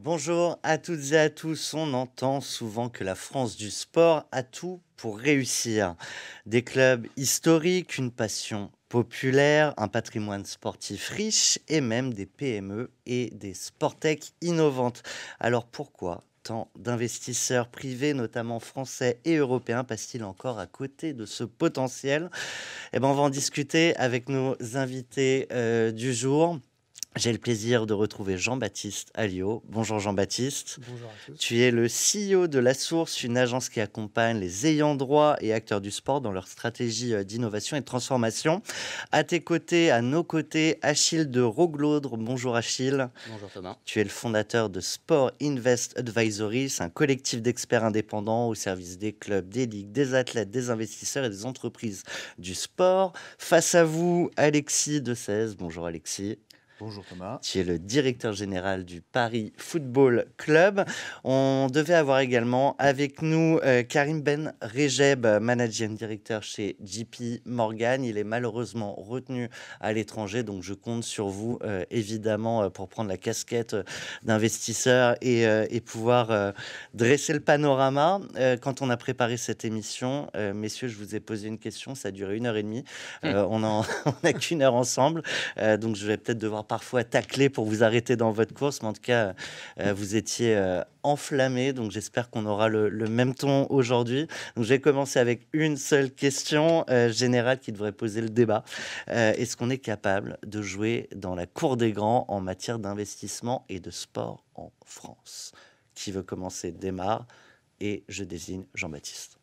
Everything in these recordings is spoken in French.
Bonjour à toutes et à tous. On entend souvent que la France du sport a tout pour réussir. Des clubs historiques, une passion populaire, un patrimoine sportif riche et même des PME et des sporttech innovantes. Alors pourquoi tant d'investisseurs privés, notamment français et européens, passent-ils encore à côté de ce potentiel? On va en discuter avec nos invités du jour. J'ai le plaisir de retrouver Jean-Baptiste Alliot. Bonjour Jean-Baptiste. Bonjour à tous. Tu es le CEO de La Source, une agence qui accompagne les ayants droit et acteurs du sport dans leur stratégie d'innovation et de transformation. À tes côtés, à nos côtés, Achille de Roglaudre. Bonjour Achille. Bonjour Thomas. Tu es le fondateur de Sport Invest Advisory. C'est un collectif d'experts indépendants au service des clubs, des ligues, des athlètes, des investisseurs et des entreprises du sport. Face à vous, Alexis de 16. Bonjour Alexis. Bonjour Thomas. Tu es le directeur général du Paris Football Club. On devait avoir également avec nous Karim Ben Rejeb, managing director chez JP Morgan. Il est malheureusement retenu à l'étranger, donc je compte sur vous évidemment pour prendre la casquette d'investisseur et pouvoir dresser le panorama. Quand on a préparé cette émission, messieurs, je vous ai posé une question, ça a duré 1 heure et demie. On n'a qu'une heure ensemble, donc je vais peut-être devoir parfois tacler pour vous arrêter dans votre course, mais en tout cas, vous étiez enflammé, donc j'espère qu'on aura le même ton aujourd'hui. Donc je vais commencer avec une seule question générale qui devrait poser le débat. Est-ce qu'on est capable de jouer dans la cour des grands en matière d'investissement et de sport en France? Qui veut commencer démarre, et je désigne Jean-Baptiste.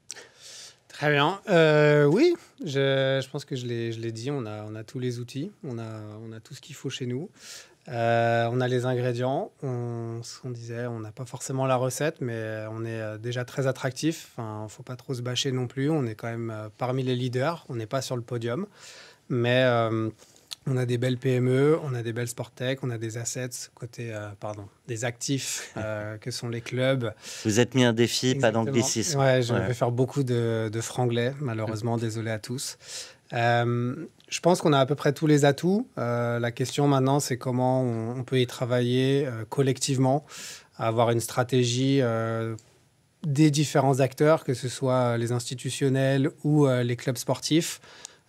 Très bien. Oui, je pense que je l'ai dit, on a tous les outils, on a tout ce qu'il faut chez nous. On a les ingrédients, ce qu'on disait, on n'a pas forcément la recette, mais on est déjà très attractif. Il ne faut pas trop se bâcher non plus, on est quand même parmi les leaders, on n'est pas sur le podium, mais on a des belles PME, on a des belles sporttech, on a des assets, des actifs que sont les clubs. Vous êtes mis un défi, Exactement. pas d'anglicisme. Ouais, je vais faire beaucoup de franglais, malheureusement, désolé à tous. Je pense qu'on a à peu près tous les atouts. La question maintenant, c'est comment on peut y travailler collectivement, avoir une stratégie des différents acteurs, que ce soit les institutionnels ou les clubs sportifs,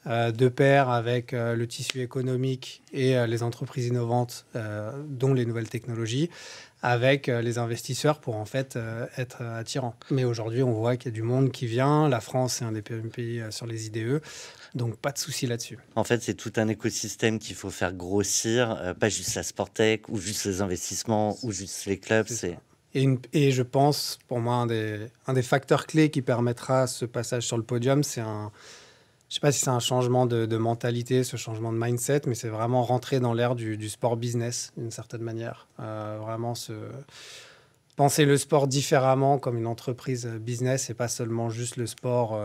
de pair avec le tissu économique et les entreprises innovantes, dont les nouvelles technologies, avec les investisseurs pour en fait être attirants. Mais aujourd'hui, on voit qu'il y a du monde qui vient. La France est un des pays sur les IDE, donc pas de souci là-dessus. En fait, c'est tout un écosystème qu'il faut faire grossir, pas juste la sporttech ou juste les investissements ou juste les clubs. Et je pense, pour moi, un des facteurs clés qui permettra ce passage sur le podium, c'est je ne sais pas si c'est un changement de mentalité, ce changement de mindset, mais c'est vraiment rentrer dans l'ère du sport business, d'une certaine manière. Vraiment penser le sport différemment comme une entreprise business et pas seulement juste le sport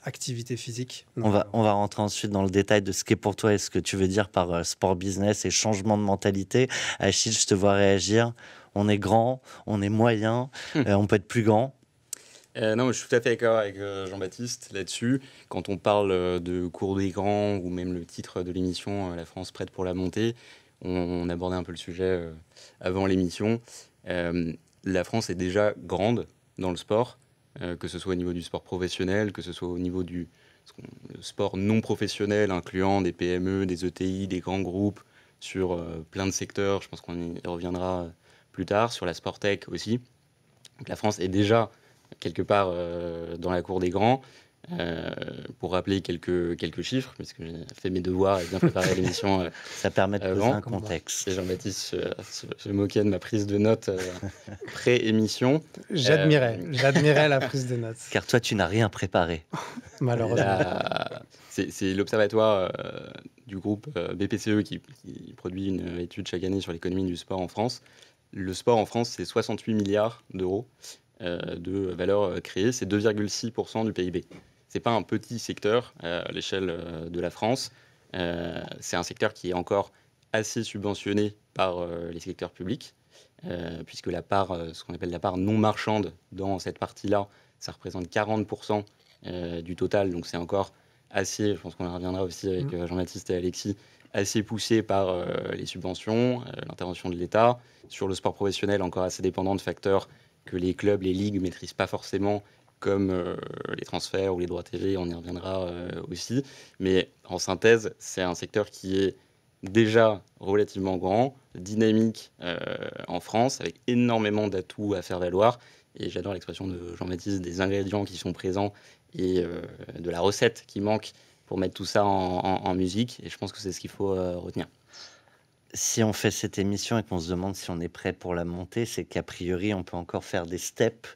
activité physique. On va rentrer ensuite dans le détail de ce qu'est pour toi et ce que tu veux dire par sport business et changement de mentalité. Achille, je te vois réagir. On est grand, on est moyen, on peut être plus grand. Non, je suis tout à fait d'accord avec Jean-Baptiste là-dessus. Quand on parle de cours des grands ou même le titre de l'émission La France prête pour la montée, on abordait un peu le sujet avant l'émission. La France est déjà grande dans le sport, que ce soit au niveau du sport professionnel, que ce soit au niveau du sport non professionnel, incluant des PME, des ETI, des grands groupes, sur plein de secteurs. Je pense qu'on y reviendra plus tard, sur la sporttech aussi. Donc la France est déjà quelque part dans la cour des grands. Pour rappeler quelques chiffres, puisque j'ai fait mes devoirs et bien préparé l'émission. Ça permet de poser un contexte. Et Jean-Baptiste se moquait de ma prise de notes pré-émission. J'admirais la prise de notes. Car toi, tu n'as rien préparé. Malheureusement. C'est l'observatoire du groupe BPCE qui produit une étude chaque année sur l'économie du sport en France. Le sport en France, c'est 68 milliards d'euros de valeur créée, c'est 2,6% du PIB. C'est pas un petit secteur à l'échelle de la France. C'est un secteur qui est encore assez subventionné par les secteurs publics, puisque la part, ce qu'on appelle la part non marchande dans cette partie-là, ça représente 40% du total, donc c'est encore assez, je pense qu'on en reviendra aussi avec Jean-Baptiste et Alexis, assez poussé par les subventions, l'intervention de l'État. Sur le sport professionnel, encore assez dépendant de facteurs que les clubs, les ligues ne maîtrisent pas forcément, comme les transferts ou les droits TV, on y reviendra aussi. Mais en synthèse, c'est un secteur qui est déjà relativement grand, dynamique en France, avec énormément d'atouts à faire valoir. Et j'adore l'expression de Jean-Baptiste, des ingrédients qui sont présents et de la recette qui manque pour mettre tout ça en musique. Et je pense que c'est ce qu'il faut retenir. Si on fait cette émission et qu'on se demande si on est prêt pour la montée, c'est qu'a priori, on peut encore faire des steps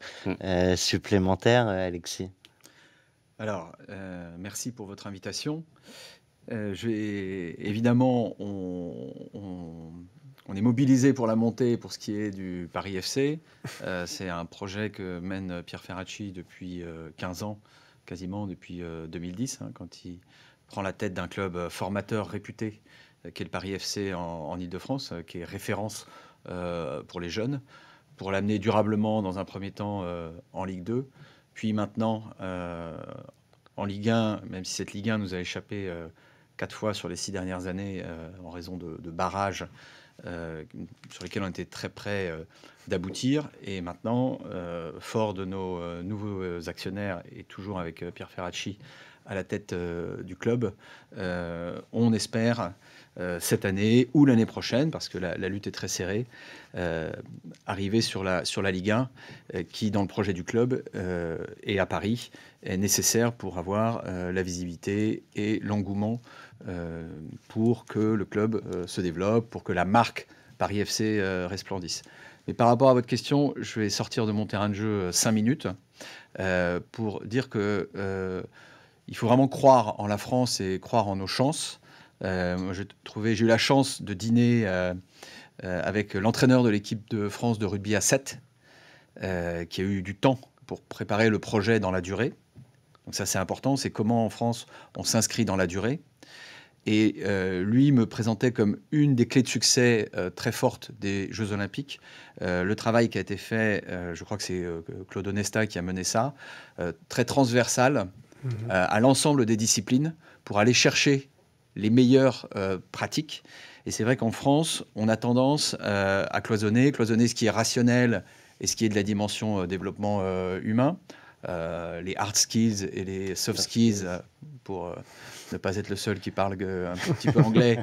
supplémentaires, Alexis. Alors, merci pour votre invitation. Évidemment, on est mobilisé pour la montée pour ce qui est du Paris FC. C'est un projet que mène Pierre Ferracci depuis 15 ans, quasiment depuis 2010, quand il prend la tête d'un club formateur réputé, qui est le Paris FC en Île-de-France, qui est référence pour les jeunes, pour l'amener durablement dans un premier temps en Ligue 2, puis maintenant en Ligue 1, même si cette Ligue 1 nous a échappé 4 fois sur les 6 dernières années en raison de barrages sur lesquels on était très près d'aboutir. Et maintenant, fort de nos nouveaux actionnaires et toujours avec Pierre Ferracci à la tête du club, on espère cette année ou l'année prochaine, parce que la lutte est très serrée, arriver sur la Ligue 1, qui, dans le projet du club et à Paris, est nécessaire pour avoir la visibilité et l'engouement pour que le club se développe, pour que la marque Paris FC resplendisse. Mais par rapport à votre question, je vais sortir de mon terrain de jeu 5 minutes pour dire que il faut vraiment croire en la France et croire en nos chances. J'ai eu la chance de dîner avec l'entraîneur de l'équipe de France de rugby à 7, qui a eu du temps pour préparer le projet dans la durée. Donc ça, c'est important, c'est comment en France on s'inscrit dans la durée. Et lui me présentait comme une des clés de succès très fortes des Jeux Olympiques le travail qui a été fait, je crois que c'est Claude Onesta qui a mené ça, très transversal à l'ensemble des disciplines pour aller chercher les meilleures pratiques. Et c'est vrai qu'en France, on a tendance à cloisonner ce qui est rationnel et ce qui est de la dimension développement humain, les hard skills et les soft skills, pour ne pas être le seul qui parle un petit peu anglais.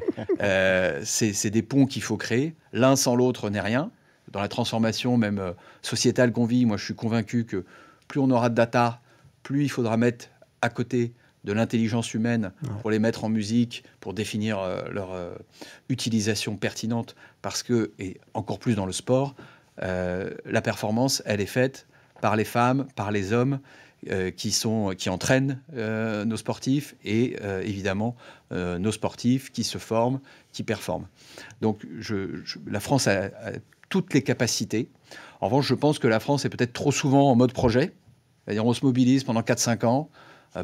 C'est des ponts qu'il faut créer. L'un sans l'autre n'est rien. Dans la transformation même sociétale qu'on vit, moi je suis convaincu que plus on aura de data, plus il faudra mettre à côté de l'intelligence humaine pour les mettre en musique, pour définir leur utilisation pertinente, parce que, et encore plus dans le sport, la performance, elle est faite par les femmes, par les hommes qui entraînent nos sportifs et évidemment nos sportifs qui se forment, qui performent. Donc la France a toutes les capacités. En revanche, je pense que la France est peut-être trop souvent en mode projet. C'est-à-dire on se mobilise pendant 4-5 ans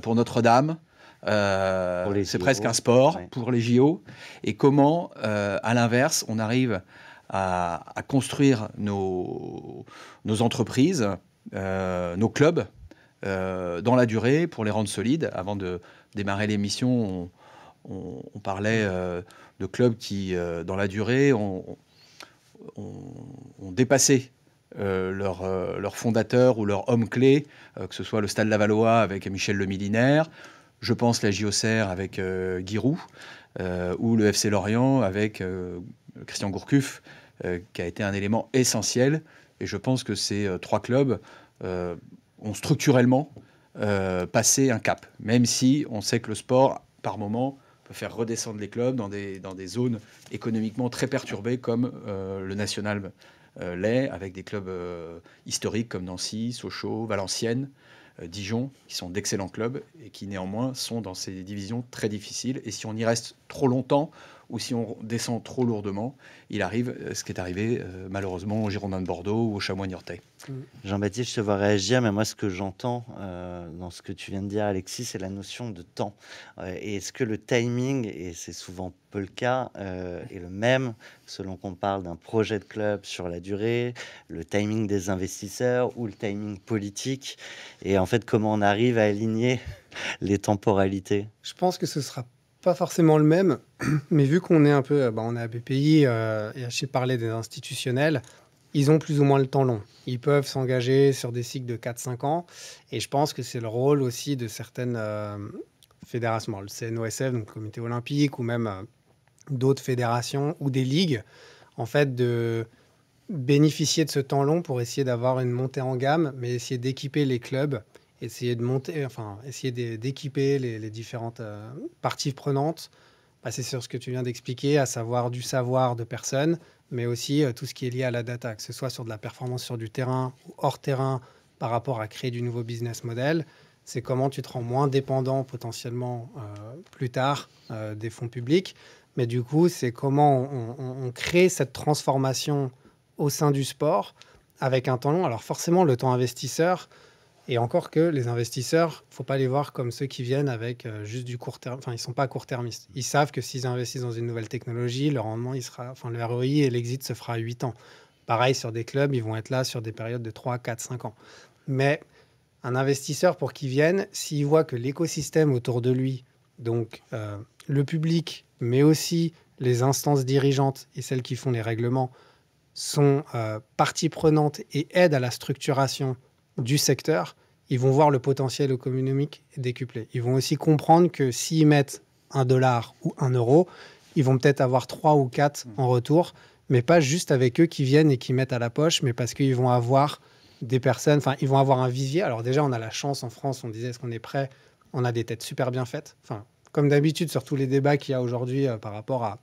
pour Notre-Dame. C'est presque un sport pour les JO. Et comment, à l'inverse, on arrive à construire nos entreprises, nos clubs, dans la durée pour les rendre solides. Avant de démarrer l'émission, on parlait de clubs qui, dans la durée, ont dépassé leur fondateur ou leur homme clé, que ce soit le Stade Lavallois avec Michel Le Millénaire, je pense la JOCR avec Giroud, ou le FC Lorient avec Christian Gourcuff, qui a été un élément essentiel. Et je pense que ces 3 clubs ont structurellement passé un cap, même si on sait que le sport, par moment, peut faire redescendre les clubs dans des zones économiquement très perturbées comme le national l'est, avec des clubs historiques comme Nancy, Sochaux, Valenciennes, Dijon, qui sont d'excellents clubs et qui néanmoins sont dans ces divisions très difficiles. Et si on y reste trop longtemps ou si on descend trop lourdement, il arrive ce qui est arrivé malheureusement aux Girondins de Bordeaux ou aux Chamois niortais. Jean-Baptiste, je te vois réagir, mais moi ce que j'entends dans ce que tu viens de dire, Alexis, c'est la notion de temps. Et est-ce que le timing, et c'est souvent peu le cas, est le même selon qu'on parle d'un projet de club sur la durée, le timing des investisseurs ou le timing politique, et en fait comment on arrive à aligner les temporalités? Je pense que ce sera pas forcément le même, mais vu qu'on est un peu, on est à BPI et Achille parlait des institutionnels, ils ont plus ou moins le temps long. Ils peuvent s'engager sur des cycles de 4-5 ans, et je pense que c'est le rôle aussi de certaines fédérations, le CNOSF, donc le Comité olympique, ou même d'autres fédérations ou des ligues, en fait, de bénéficier de ce temps long pour essayer d'avoir une montée en gamme, mais essayer d'équiper les clubs, essayer de monter, enfin, essayer d'équiper les différentes parties prenantes. C'est sur ce que tu viens d'expliquer, à savoir du savoir de personnes, mais aussi tout ce qui est lié à la data, que ce soit sur de la performance sur du terrain ou hors terrain par rapport à créer du nouveau business model. C'est comment tu te rends moins dépendant potentiellement plus tard des fonds publics. Mais du coup, c'est comment on crée cette transformation au sein du sport avec un temps long. Alors forcément, le temps investisseur, et encore que les investisseurs, il ne faut pas les voir comme ceux qui viennent avec juste du court terme. Enfin, ils ne sont pas court-termistes. Ils savent que s'ils investissent dans une nouvelle technologie, le rendement, le ROI et l'exit se fera à 8 ans. Pareil, sur des clubs, ils vont être là sur des périodes de 3, 4, 5 ans. Mais un investisseur, pour qu'il vienne, s'il voit que l'écosystème autour de lui, donc le public, mais aussi les instances dirigeantes et celles qui font les règlements, sont partie prenante et aident à la structuration du secteur, ils vont voir le potentiel économique décuplé. Ils vont aussi comprendre que s'ils mettent $1 ou €1, ils vont peut-être avoir 3 ou 4 en retour, mais pas juste avec eux qui viennent et qui mettent à la poche, mais parce qu'ils vont avoir des personnes, enfin, ils vont avoir un vivier. Alors déjà, on a la chance en France, on disait, est-ce qu'on est prêt? On a des têtes super bien faites. Enfin, comme d'habitude, sur tous les débats qu'il y a aujourd'hui par rapport à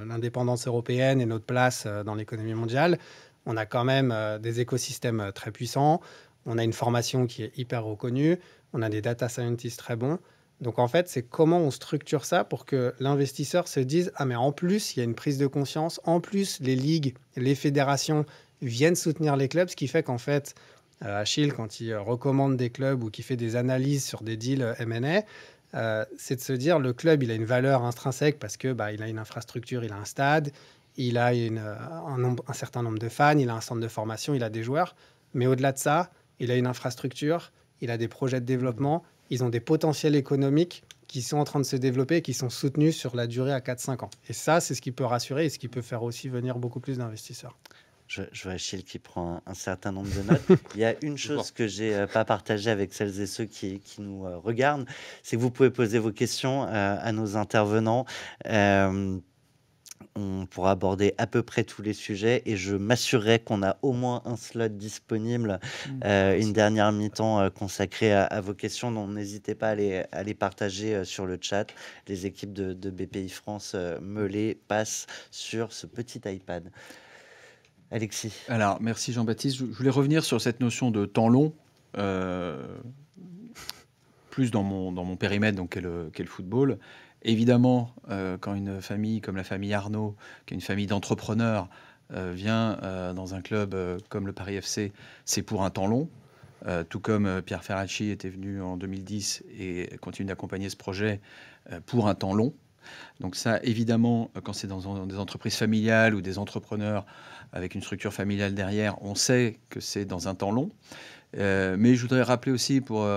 l'indépendance européenne et notre place dans l'économie mondiale, on a quand même des écosystèmes très puissants, on a une formation qui est hyper reconnue, on a des data scientists très bons. Donc en fait, c'est comment on structure ça pour que l'investisseur se dise « Ah mais en plus, il y a une prise de conscience, en plus, les ligues, les fédérations viennent soutenir les clubs », ce qui fait qu'en fait, Achille, quand il recommande des clubs ou qu'il fait des analyses sur des deals M&A, c'est de se dire le club, il a une valeur intrinsèque parce que il a une infrastructure, il a un stade, il a un certain nombre de fans, il a un centre de formation, il a des joueurs. Mais au-delà de ça, il a une infrastructure, il a des projets de développement, ils ont des potentiels économiques qui sont en train de se développer et qui sont soutenus sur la durée à 4-5 ans. Et ça, c'est ce qui peut rassurer et ce qui peut faire aussi venir beaucoup plus d'investisseurs. Je vois Achille qui prend un certain nombre de notes. Il y a une chose que je n'ai pas partagée avec celles et ceux qui nous regardent, c'est que vous pouvez poser vos questions à nos intervenants. On pourra aborder à peu près tous les sujets et je m'assurerai qu'on a au moins un slot disponible, une dernière mi-temps consacrée à vos questions. Donc n'hésitez pas à les partager sur le chat. Les équipes de BPI France me les passent sur ce petit iPad. Alexis. Alors, merci Jean-Baptiste. Je voulais revenir sur cette notion de temps long, plus dans mon périmètre, donc, qu'est le football. Évidemment, quand une famille comme la famille Arnaud, qui est une famille d'entrepreneurs, vient dans un club comme le Paris FC, c'est pour un temps long. Tout comme Pierre Ferracci était venu en 2010 et continue d'accompagner ce projet pour un temps long. Donc ça, évidemment, quand c'est dans des entreprises familiales ou des entrepreneurs avec une structure familiale derrière, on sait que c'est dans un temps long. Mais je voudrais rappeler aussi pour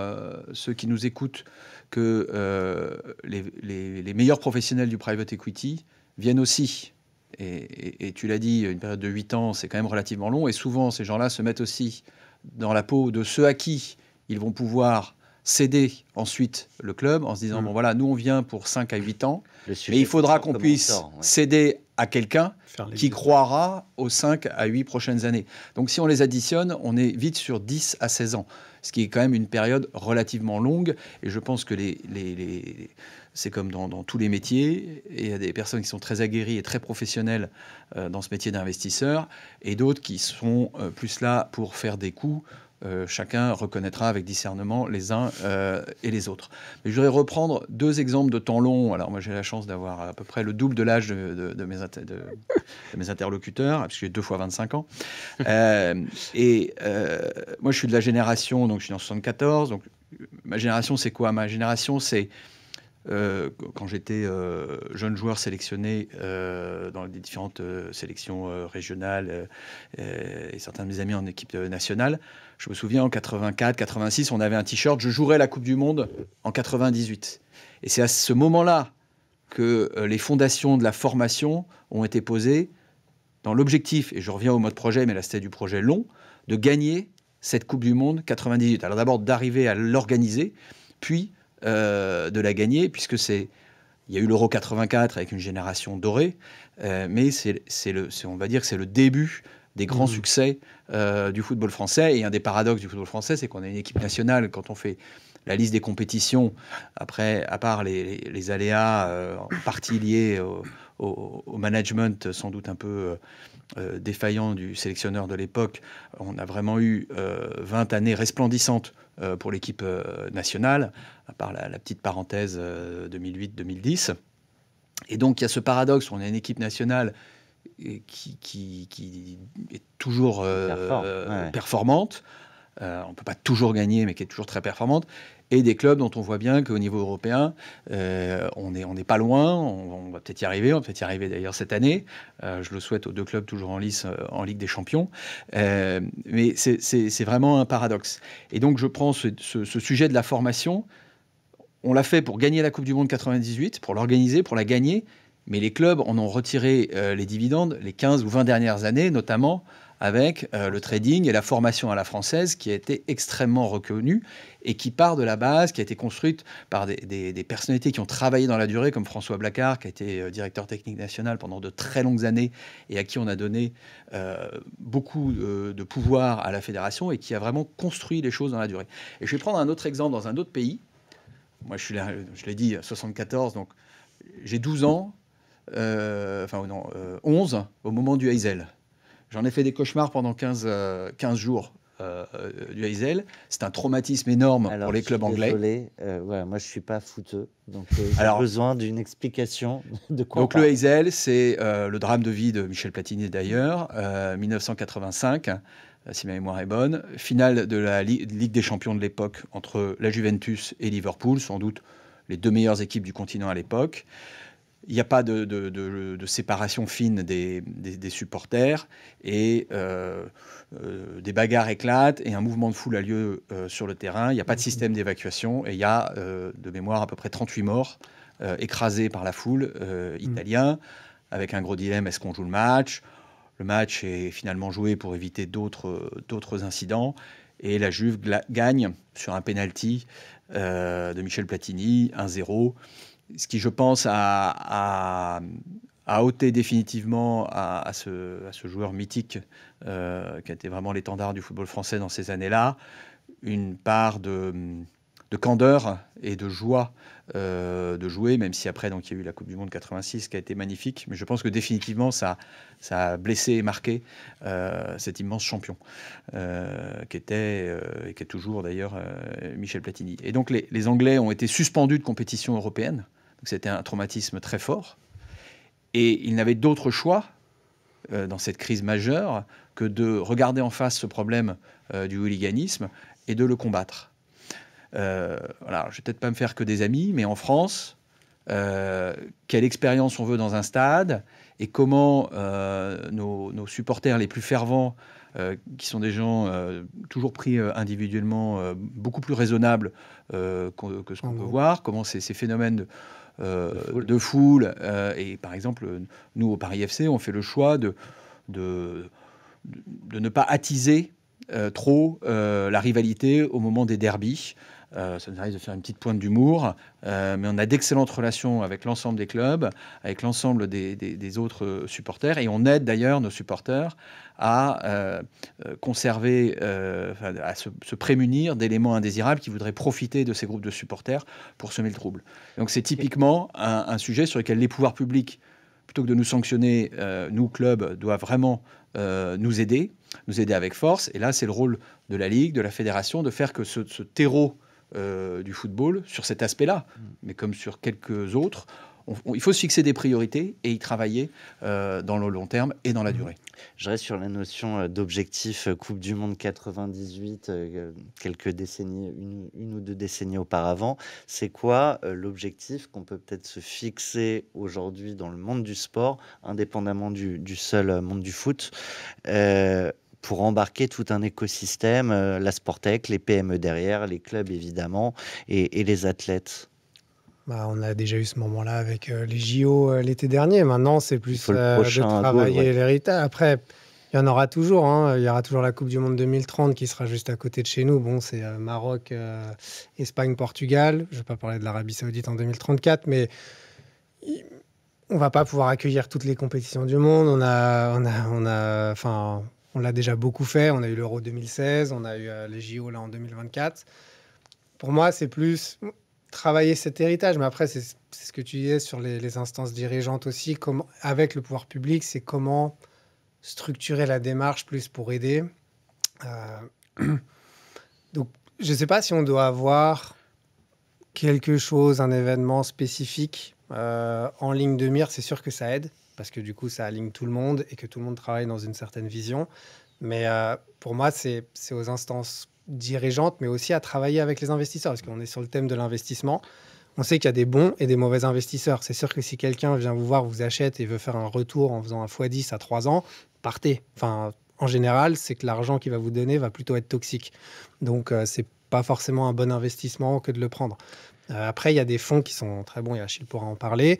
ceux qui nous écoutent que les meilleurs professionnels du private equity viennent aussi. Et tu l'as dit, une période de 8 ans, c'est quand même relativement long. Et souvent, ces gens-là se mettent aussi dans la peau de ceux à qui ils vont pouvoir céder ensuite le club en se disant, bon voilà, nous on vient pour 5 à 8 ans, mais il faudra qu'on puisse céder à quelqu'un qui croira aux 5 à 8 prochaines années. Donc si on les additionne, on est vite sur 10 à 16 ans, ce qui est quand même une période relativement longue. Et je pense que c'est comme dans tous les métiers, et il y a des personnes qui sont très aguerries et très professionnelles dans ce métier d'investisseur, et d'autres qui sont plus là pour faire des coups. Chacun reconnaîtra avec discernement les uns et les autres. Mais je voudrais reprendre 2 exemples de temps long. Alors moi j'ai la chance d'avoir à peu près le double de l'âge de mes interlocuteurs, parce que j'ai 2 fois 25 ans. Moi je suis de la génération, donc je suis en 74. Donc ma génération c'est quoi? Ma génération c'est quand j'étais jeune joueur sélectionné dans les différentes sélections régionales et certains de mes amis en équipe nationale, je me souviens en 84, 86, on avait un t-shirt « Je jouerai la Coupe du Monde en 98 ». Et c'est à ce moment-là que les fondations de la formation ont été posées dans l'objectif, et je reviens au mode projet, mais là c'était du projet long, de gagner cette Coupe du Monde 98. Alors d'abord d'arriver à l'organiser, puis de la gagner, puisque il y a eu l'Euro 84 avec une génération dorée, mais on va dire que c'est le début des grands succès du football français. Et un des paradoxes du football français, c'est qu'on a une équipe nationale, quand on fait la liste des compétitions, après, à part les aléas en partie liés au management sans doute un peu défaillant du sélectionneur de l'époque, on a vraiment eu 20 années resplendissantes pour l'équipe nationale, à part la petite parenthèse 2008-2010. Et donc il y a ce paradoxe, on a une équipe nationale qui est toujours performante, on ne peut pas toujours gagner, mais qui est toujours très performante, et des clubs dont on voit bien qu'au niveau européen, on n'est pas loin, on va peut-être y arriver, on va peut-être y arriver d'ailleurs cette année. Je le souhaite aux deux clubs toujours en lice en Ligue des Champions. Mais c'est vraiment un paradoxe. Et donc je prends ce sujet de la formation, on l'a fait pour gagner la Coupe du Monde 98, pour l'organiser, pour la gagner, mais les clubs en ont retiré les dividendes les 15 ou 20 dernières années, notamment avec le trading et la formation à la française qui a été extrêmement reconnue et qui part de la base, qui a été construite par des personnalités qui ont travaillé dans la durée, comme François Blacard, qui a été directeur technique national pendant de très longues années et à qui on a donné beaucoup de pouvoir à la fédération et qui a vraiment construit les choses dans la durée. Et je vais prendre un autre exemple dans un autre pays. Moi, je l'ai dit, 74, donc j'ai 12 ans, 11 au moment du Heysel. J'en ai fait des cauchemars pendant 15 jours du Heysel. C'est un traumatisme énorme pour les clubs anglais. Désolé, moi je ne suis pas footeux, donc j'ai besoin d'une explication de quoi. Donc le Heysel, c'est le drame de vie de Michel Platini d'ailleurs, 1985, si ma mémoire est bonne. Finale de la Ligue des Champions de l'époque entre la Juventus et Liverpool, sans doute les deux meilleures équipes du continent à l'époque. Il n'y a pas de séparation fine des supporters et des bagarres éclatent et un mouvement de foule a lieu sur le terrain. Il n'y a pas de système d'évacuation et il y a de mémoire à peu près 38 morts écrasés par la foule italienne avec un gros dilemme, est-ce qu'on joue le match ? Le match est finalement joué pour éviter d'autres incidents et la Juve gagne sur un penalty de Michel Platini, 1-0. Ce qui, je pense, a ôté définitivement à ce joueur mythique qui a été vraiment l'étendard du football français dans ces années-là, une part de candeur et de joie de jouer, même si après donc, il y a eu la Coupe du Monde 86 qui a été magnifique. Mais je pense que définitivement, ça a blessé et marqué cet immense champion qui était et qui est toujours d'ailleurs Michel Platini. Et donc les Anglais ont été suspendus de compétition européenne. C'était un traumatisme très fort. Et ils n'avaient d'autre choix dans cette crise majeure que de regarder en face ce problème du hooliganisme et de le combattre. Voilà, je ne vais peut-être pas me faire que des amis, mais en France, quelle expérience on veut dans un stade et comment nos supporters les plus fervents, qui sont des gens toujours pris individuellement, beaucoup plus raisonnables que ce qu'on peut voir, comment ces phénomènes de foule. Et par exemple, nous, au Paris FC, on fait le choix de ne pas attiser trop la rivalité au moment des derbies. Ça nous arrive de faire une petite pointe d'humour, mais on a d'excellentes relations avec l'ensemble des clubs, avec l'ensemble des autres supporters, et on aide d'ailleurs nos supporters à conserver, à se prémunir d'éléments indésirables qui voudraient profiter de ces groupes de supporters pour semer le trouble. Donc c'est typiquement un sujet sur lequel les pouvoirs publics, plutôt que de nous sanctionner, nous, clubs, doivent vraiment nous aider avec force. Et là, c'est le rôle de la Ligue, de la Fédération, de faire que ce terreau du football, sur cet aspect-là, mais comme sur quelques autres, il faut se fixer des priorités et y travailler dans le long terme et dans la durée. Je reste sur la notion d'objectif Coupe du Monde 98, quelques décennies, une ou deux décennies auparavant. C'est quoi l'objectif qu'on peut peut-être se fixer aujourd'hui dans le monde du sport, indépendamment du seul monde du foot, pour embarquer tout un écosystème, la Sportec, les PME derrière, les clubs évidemment, et les athlètes? On a déjà eu ce moment-là avec les JO l'été dernier. Maintenant, c'est Il plus faut le de prochain goal, travailler ouais. l'héritage. Après, il y en aura toujours. Hein. Il y aura toujours la Coupe du Monde 2030 qui sera juste à côté de chez nous. Bon, c'est Maroc, Espagne, Portugal. Je ne vais pas parler de l'Arabie Saoudite en 2034, mais on ne va pas pouvoir accueillir toutes les compétitions du monde. On l'a déjà beaucoup fait. On a eu l'Euro 2016, on a eu les JO là en 2024. Pour moi, c'est plus travailler cet héritage. Mais après, c'est ce que tu disais sur les instances dirigeantes aussi. Avec le pouvoir public, c'est comment structurer la démarche plus pour aider. Donc, je ne sais pas si on doit avoir quelque chose, un événement spécifique en ligne de mire. C'est sûr que ça aide, parce que du coup, ça aligne tout le monde et que tout le monde travaille dans une certaine vision. Mais pour moi, c'est aux instances dirigeantes, mais aussi à travailler avec les investisseurs, parce qu'on est sur le thème de l'investissement. On sait qu'il y a des bons et des mauvais investisseurs. C'est sûr que si quelqu'un vient vous voir, vous achète et veut faire un retour en faisant un x10 à 3 ans, partez. Enfin, en général, c'est que l'argent qu'il va vous donner va plutôt être toxique. Donc, c'est pas forcément un bon investissement que de le prendre. Après, il y a des fonds qui sont très bons, et Achille pourra en parler,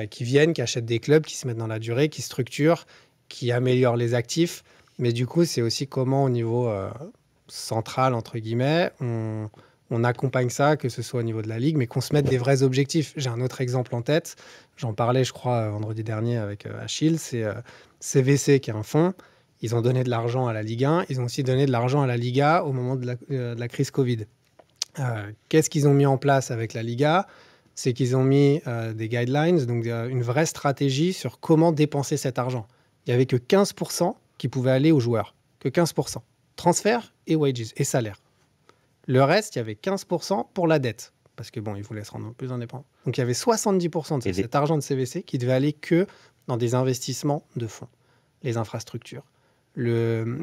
qui viennent, qui achètent des clubs, qui se mettent dans la durée, qui structurent, qui améliorent les actifs. Mais du coup, c'est aussi comment, au niveau central, entre guillemets, on accompagne ça, que ce soit au niveau de la Ligue, mais qu'on se mette des vrais objectifs. J'ai un autre exemple en tête. J'en parlais, je crois, vendredi dernier avec Achille. C'est CVC, qui est un fonds. Ils ont donné de l'argent à la Ligue 1. Ils ont aussi donné de l'argent à la Liga au moment de la crise Covid. Qu'est-ce qu'ils ont mis en place avec la Liga? C'est qu'ils ont mis des guidelines, donc une vraie stratégie sur comment dépenser cet argent. Il n'y avait que 15% qui pouvaient aller aux joueurs. Que 15%. Transfert et wages, et salaire. Le reste, il y avait 15% pour la dette. Parce que bon, ils voulaient se rendre plus indépendants. Donc il y avait 70% de cet argent de CVC qui devait aller que dans des investissements de fonds. Les infrastructures, le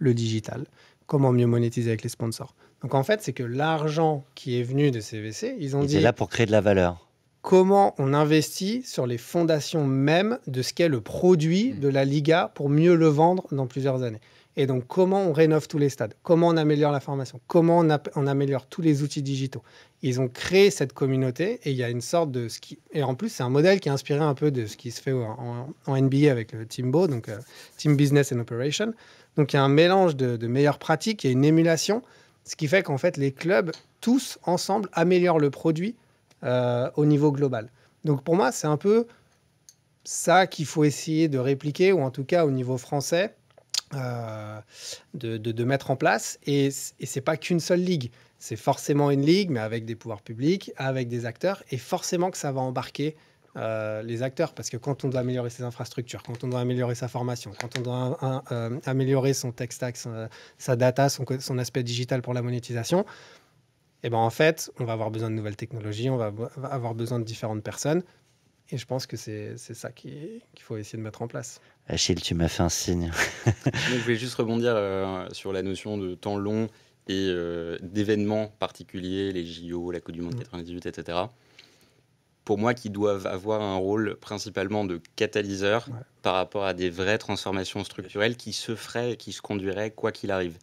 digital, comment mieux monétiser avec les sponsors. Donc en fait, c'est que l'argent qui est venu de CVC, ils ont dit... Il est là pour créer de la valeur. Comment on investit sur les fondations même de ce qu'est le produit de la Liga pour mieux le vendre dans plusieurs années. Et donc, comment on rénove tous les stades? Comment on améliore la formation? Comment on améliore tous les outils digitaux? Ils ont créé cette communauté et il y a une sorte de... Et en plus, c'est un modèle qui est inspiré un peu de ce qui se fait en NBA avec le TIMBO, donc Team Business and Operation. Donc, il y a un mélange de meilleures pratiques, il y a une émulation, ce qui fait qu'en fait, les clubs, tous ensemble, améliorent le produit au niveau global. Donc, pour moi, c'est un peu ça qu'il faut essayer de répliquer, ou en tout cas, au niveau français, de mettre en place. Et c'est pas qu'une seule ligue. C'est forcément une ligue, mais avec des pouvoirs publics, avec des acteurs. Et forcément que ça va embarquer les acteurs. Parce que quand on doit améliorer ses infrastructures, quand on doit améliorer sa formation, quand on doit améliorer son tech stack, sa data, son aspect digital pour la monétisation, et ben en fait, on va avoir besoin de nouvelles technologies, on va avoir besoin de différentes personnes. Et je pense que c'est ça qu'il faut essayer de mettre en place. Achille, tu m'as fait un signe. Donc, je voulais juste rebondir sur la notion de temps long et d'événements particuliers, les JO, la Coupe du Monde 98, etc. Pour moi, qui doivent avoir un rôle principalement de catalyseur par rapport à des vraies transformations structurelles qui se feraient et qui se conduiraient quoi qu'il arrive.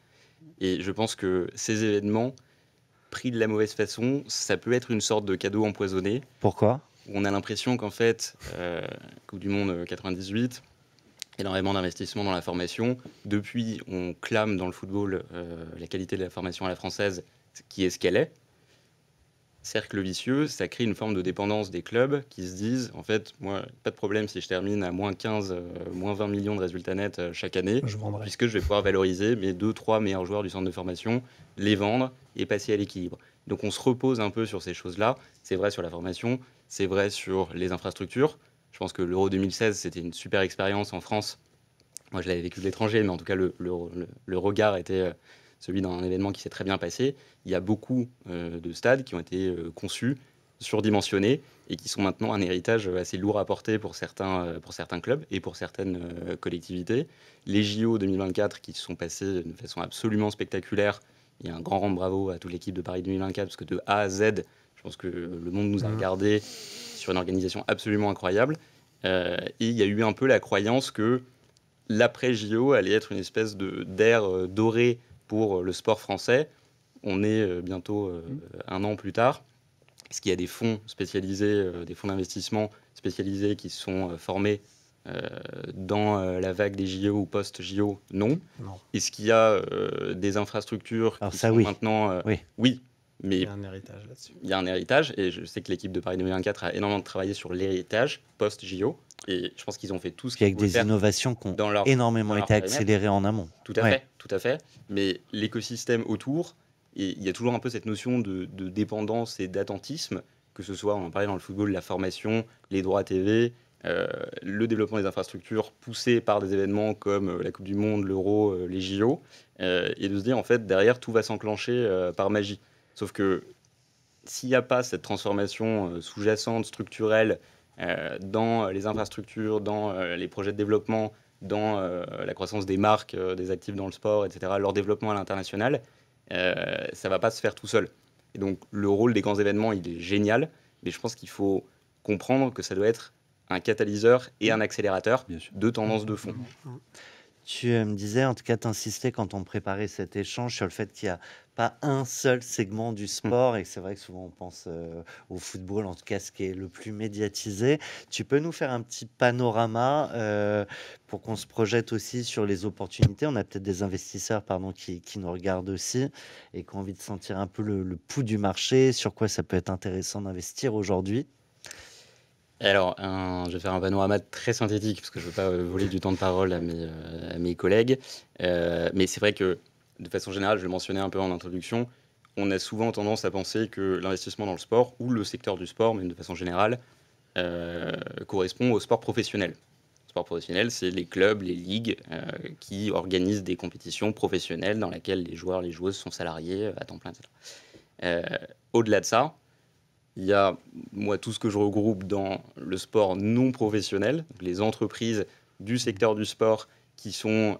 Et je pense que ces événements, pris de la mauvaise façon, ça peut être une sorte de cadeau empoisonné. Pourquoi ? On a l'impression qu'en fait, Coupe du Monde 98, énormément d'investissements dans la formation. Depuis, on clame dans le football la qualité de la formation à la française, qui est ce qu'elle est. Cercle vicieux, ça crée une forme de dépendance des clubs qui se disent, en fait, moi, pas de problème si je termine à moins 15, moins 20 millions de résultats nets chaque année, puisque je vais pouvoir valoriser mes 2-3 meilleurs joueurs du centre de formation, les vendre et passer à l'équilibre. Donc on se repose un peu sur ces choses-là. C'est vrai sur la formation, c'est vrai sur les infrastructures. Je pense que l'Euro 2016, c'était une super expérience en France. Moi, je l'avais vécu de l'étranger, mais en tout cas, le regard était celui d'un événement qui s'est très bien passé. Il y a beaucoup de stades qui ont été conçus surdimensionnés et qui sont maintenant un héritage assez lourd à porter pour certains clubs et pour certaines collectivités. Les JO 2024 qui se sont passés de façon absolument spectaculaire. Il y a un grand bravo à toute l'équipe de Paris 2024 parce que de A à Z, je pense que le monde nous a regardé sur une organisation absolument incroyable. Et il y a eu un peu la croyance que l'après-JO allait être une espèce d'ère dorée pour le sport français. On est bientôt un an plus tard. Est-ce qu'il y a des fonds spécialisés, des fonds d'investissement spécialisés qui sont formés dans la vague des JO ou post-JO? Non. Est-ce qu'il y a des infrastructures Alors qui ça, sont oui. maintenant... Oui, mais Il y a un héritage là-dessus. il y a un héritage, et je sais que l'équipe de Paris 2024 a énormément travaillé sur l'héritage post-JO, et je pense qu'ils ont fait tout ce Puis qu'ils avec pouvaient des faire innovations qui ont dans leur énormément été périmètre. accélérées en amont. Tout à fait. Mais l'écosystème autour, et il y a toujours un peu cette notion de dépendance et d'attentisme, que ce soit, on en parlait dans le football, la formation, les droits TV, le développement des infrastructures poussées par des événements comme la Coupe du Monde, l'Euro, les JO, et de se dire, en fait, derrière, tout va s'enclencher par magie. Sauf que s'il n'y a pas cette transformation sous-jacente, structurelle, dans les infrastructures, dans les projets de développement, dans la croissance des marques, des actifs dans le sport, etc., leur développement à l'international, ça ne va pas se faire tout seul. Et donc le rôle des grands événements, il est génial, mais je pense qu'il faut comprendre que ça doit être un catalyseur et un accélérateur de tendances de fond. Tu me disais, en tout cas, t'insistais quand on préparait cet échange sur le fait qu'il n'y a pas un seul segment du sport et que c'est vrai que souvent on pense au football, en tout cas ce qui est le plus médiatisé. Tu peux nous faire un petit panorama pour qu'on se projette aussi sur les opportunités. On a peut-être des investisseurs qui nous regardent aussi et qui ont envie de sentir un peu le pouls du marché, sur quoi ça peut être intéressant d'investir aujourd'hui. Alors, je vais faire un panorama très synthétique parce que je ne veux pas voler du temps de parole à mes collègues. Mais c'est vrai que, de façon générale, je le mentionnais un peu en introduction, on a souvent tendance à penser que l'investissement dans le sport, ou le secteur du sport, même de façon générale, correspond au sport professionnel. Le sport professionnel, c'est les clubs, les ligues qui organisent des compétitions professionnelles dans lesquelles les joueurs, les joueuses sont salariés à temps plein, etc. Au-delà de ça, il y a, moi, tout ce que je regroupe dans le sport non professionnel, donc les entreprises du secteur du sport qui sont,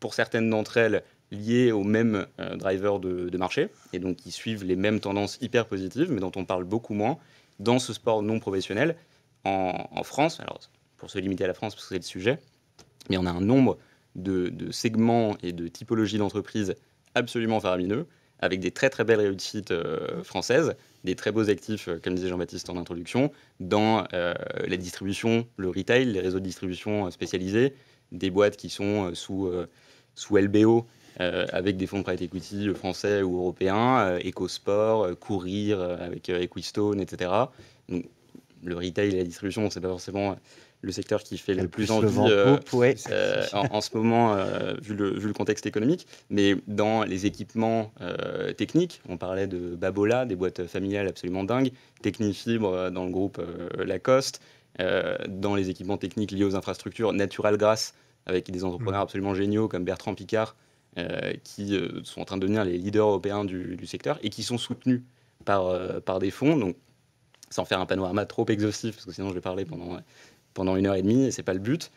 pour certaines d'entre elles, liées aux mêmes drivers de marché, et donc qui suivent les mêmes tendances hyper positives, mais dont on parle beaucoup moins dans ce sport non professionnel. En France, alors pour se limiter à la France, parce que c'est le sujet, mais on a un nombre de segments et de typologies d'entreprises absolument faramineux, avec des très très belles réussites françaises, des très beaux actifs, comme disait Jean-Baptiste en introduction, dans la distribution, le retail, les réseaux de distribution spécialisés, des boîtes qui sont sous LBO, avec des fonds de private equity français ou européens, EcoSport, Courir avec Equistone, etc. Donc, le retail et la distribution, c'est pas forcément le secteur qui fait le plus envie en ce moment, vu le contexte économique. Mais dans les équipements techniques, on parlait de Babola, des boîtes familiales absolument dingues, Technifibre dans le groupe Lacoste, dans les équipements techniques liés aux infrastructures, Natural Grass, avec des entrepreneurs absolument géniaux comme Bertrand Picard, qui sont en train de devenir les leaders européens du secteur et qui sont soutenus par des fonds. Donc, sans faire un panorama trop exhaustif, parce que sinon je vais parler pendant 1h30, et c'est pas le but.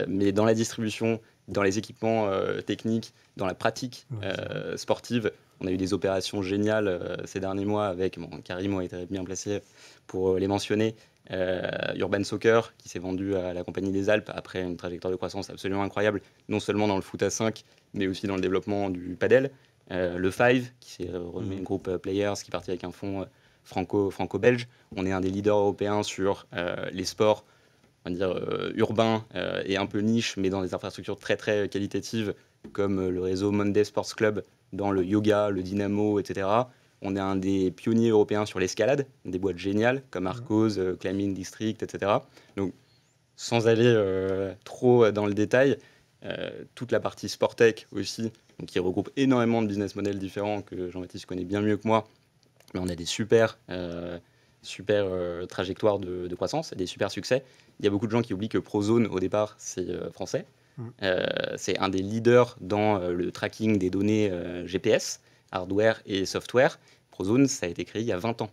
Mais dans la distribution, dans les équipements techniques, dans la pratique sportive, on a eu des opérations géniales ces derniers mois avec, Karim a été bien placé pour les mentionner, Urban Soccer, qui s'est vendu à la Compagnie des Alpes après une trajectoire de croissance absolument incroyable, non seulement dans le foot à 5, mais aussi dans le développement du padel. Le Five, qui s'est remis un groupe Players, qui est parti avec un fonds franco-belge. On est un des leaders européens sur les sports, on va dire, urbains et un peu niche, mais dans des infrastructures très très qualitatives, comme le réseau Monday Sports Club, dans le yoga, le dynamo, etc. On est un des pionniers européens sur l'escalade, des boîtes géniales, comme Arcos, Climbing District, etc. Donc, sans aller trop dans le détail, toute la partie Sportech aussi, donc qui regroupe énormément de business models différents que Jean-Baptiste connaît bien mieux que moi, mais on a des super trajectoires de croissance et des super succès. Il y a beaucoup de gens qui oublient que Prozone, au départ, c'est français. C'est un des leaders dans le tracking des données GPS, hardware et software. Prozone, ça a été créé il y a 20 ans.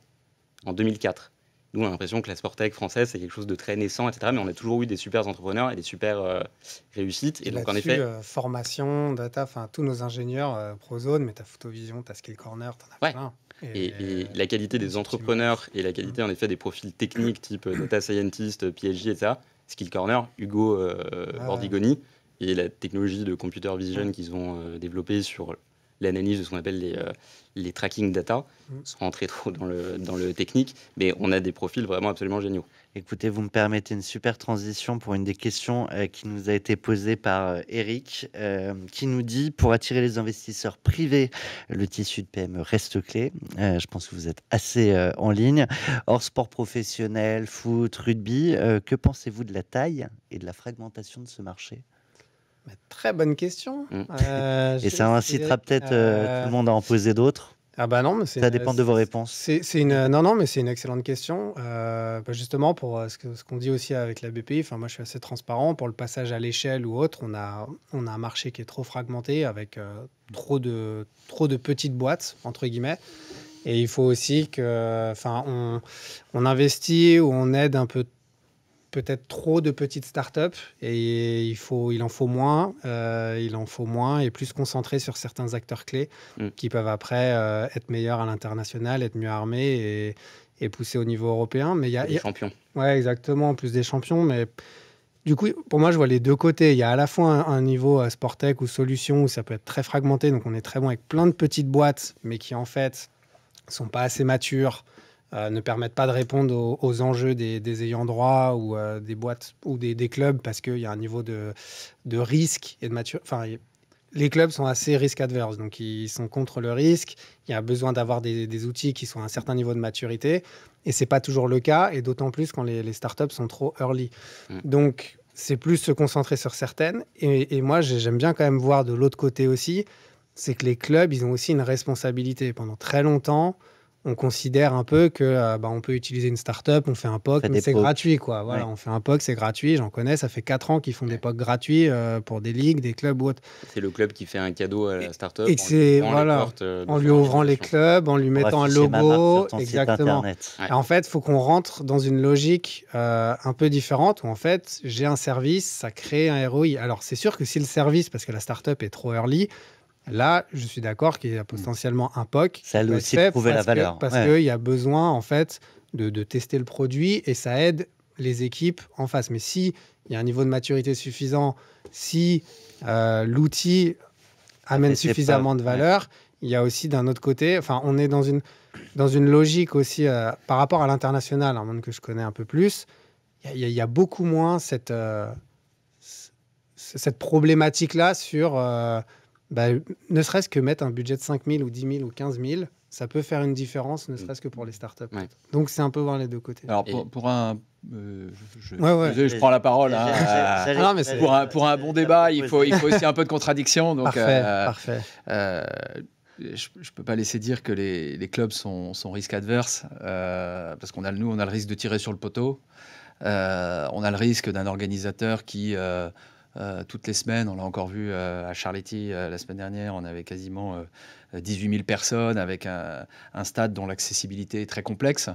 en 2004. Nous, on a l'impression que la Sporttech française, c'est quelque chose de très naissant, etc. Mais on a toujours eu des super entrepreneurs et des super réussites. Et donc, en effet, formation, data, enfin tous nos ingénieurs, Prozone, mais t'as Photovision, t'as Skill Corner, t'en as Ouais. plein. Et la qualité des entrepreneurs et la qualité, en effet, des profils techniques type data scientist, PhD, etc. Skill Corner, Hugo Bordigoni, et la technologie de computer vision qu'ils ont développée sur l'analyse de ce qu'on appelle les tracking data, sans rentrer trop dans le technique, mais on a des profils vraiment absolument géniaux. Écoutez, vous me permettez une super transition pour une des questions qui nous a été posée par Eric, qui nous dit, pour attirer les investisseurs privés, le tissu de PME reste clé. Je pense que vous êtes assez en ligne. Hors sport professionnel, foot, rugby, que pensez-vous de la taille et de la fragmentation de ce marché ? Très bonne question. Et ça incitera peut-être tout le monde à en poser d'autres. Ah bah non, mais ça dépend de vos réponses. Non, mais c'est une excellente question. Justement, pour ce qu'on dit aussi avec la BPI, moi je suis assez transparent. Pour le passage à l'échelle ou autre, on a un marché qui est trop fragmenté avec trop de petites boîtes, entre guillemets. Et il faut aussi que, on investit ou on aide un peu peut-être trop de petites startups et il en faut moins et plus concentré sur certains acteurs clés qui peuvent après être meilleurs à l'international, être mieux armés et pousser au niveau européen. Mais il y a des champions. Ouais, exactement, plus des champions. Mais du coup, pour moi, je vois les deux côtés. Il y a à la fois un niveau Sporttech ou solution où ça peut être très fragmenté. Donc, on est très bon avec plein de petites boîtes, mais qui en fait sont pas assez matures. Ne permettent pas de répondre aux enjeux des ayants droit ou des boîtes ou des clubs parce qu'il y a un niveau de risque et de maturité. Les clubs sont assez risk-adverse, donc ils sont contre le risque. Il y a besoin d'avoir des outils qui sont à un certain niveau de maturité et ce n'est pas toujours le cas, et d'autant plus quand les startups sont trop early. Donc, c'est plus se concentrer sur certaines. Et moi, j'aime bien quand même voir de l'autre côté aussi, c'est que les clubs, ils ont aussi une responsabilité. Pendant très longtemps, on considère un peu que on peut utiliser une start-up, on fait un POC, mais c'est gratuit, quoi. Voilà, on fait un POC, c'est gratuit. J'en connais, ça fait 4 ans qu'ils font des POC gratuits pour des ligues, des clubs ou autres. C'est le club qui fait un cadeau à la start-up en lui ouvrant les clubs, en lui mettant un logo, exactement. Et en fait, il faut qu'on rentre dans une logique un peu différente où en fait, j'ai un service, ça crée un ROI. Alors, c'est sûr que si le service, parce que la start-up est trop early, là, je suis d'accord qu'il y a potentiellement un POC. Ça a aussi prouvé la valeur. Parce qu'il y a besoin, en fait, de tester le produit et ça aide les équipes en face. Mais s'il y a un niveau de maturité suffisant, si l'outil amène suffisamment de valeur, il y a aussi d'un autre côté, on est dans une logique aussi par rapport à l'international, un monde que je connais un peu plus, il y a beaucoup moins cette problématique-là sur... ne serait-ce que mettre un budget de 5 000 ou 10 000 ou 15 000, ça peut faire une différence, ne serait-ce que pour les startups. Donc, c'est un peu voir les deux côtés. Alors, pour un... je prends la parole. Pour un bon débat, il faut aussi un peu de contradiction. Donc, parfait. Je ne peux pas laisser dire que les clubs sont risque-adverses, parce qu'on a le risque de tirer sur le poteau. On a le risque d'un organisateur qui... toutes les semaines, on l'a encore vu à Charletti la semaine dernière, on avait quasiment 18 000 personnes avec un stade dont l'accessibilité est très complexe,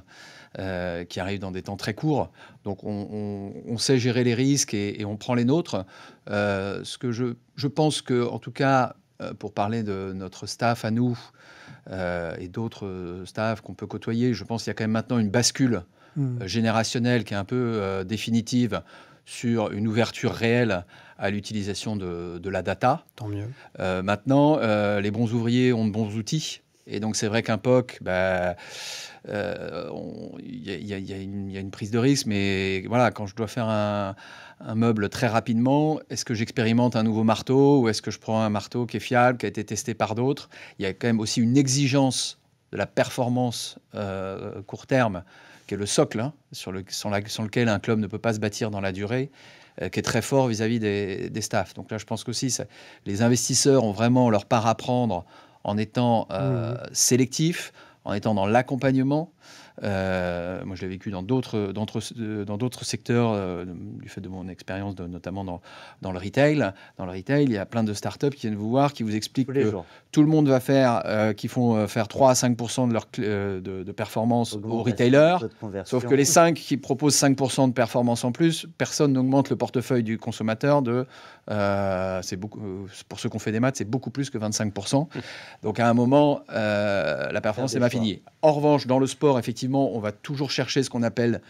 qui arrive dans des temps très courts. Donc on sait gérer les risques et on prend les nôtres. Ce que je pense que, en tout cas, pour parler de notre staff à nous et d'autres staffs qu'on peut côtoyer, je pense qu'il y a quand même maintenant une bascule générationnelle qui est un peu définitive sur une ouverture réelle à l'utilisation de la data. Tant mieux. Maintenant, les bons ouvriers ont de bons outils. Et donc, c'est vrai qu'un POC, il y a une prise de risque. Mais voilà, quand je dois faire un meuble très rapidement, est-ce que j'expérimente un nouveau marteau ou est-ce que je prends un marteau qui est fiable, qui a été testé par d'autres? Il y a quand même aussi une exigence de la performance court terme, qui est le socle, sur lequel un club ne peut pas se bâtir dans la durée, qui est très fort vis-à-vis des staffs. Donc là, je pense qu'aussi, les investisseurs ont vraiment leur part à prendre en étant sélectifs, en étant dans l'accompagnement Moi, je l'ai vécu dans d'autres secteurs, du fait de mon expérience, notamment dans le retail. Dans le retail, il y a plein de startups qui viennent vous voir, qui vous expliquent que tout le monde va faire, qui font faire 3 à 5% de leur de performance aux retailers. Sauf que les 5 qui proposent 5% de performance en plus, personne n'augmente le portefeuille du consommateur c'est beaucoup, pour ceux qui ont fait des maths, c'est beaucoup plus que 25%. Donc à un moment, la performance n'est pas finie. En revanche, dans le sport, effectivement, on va toujours chercher ce qu'on appelle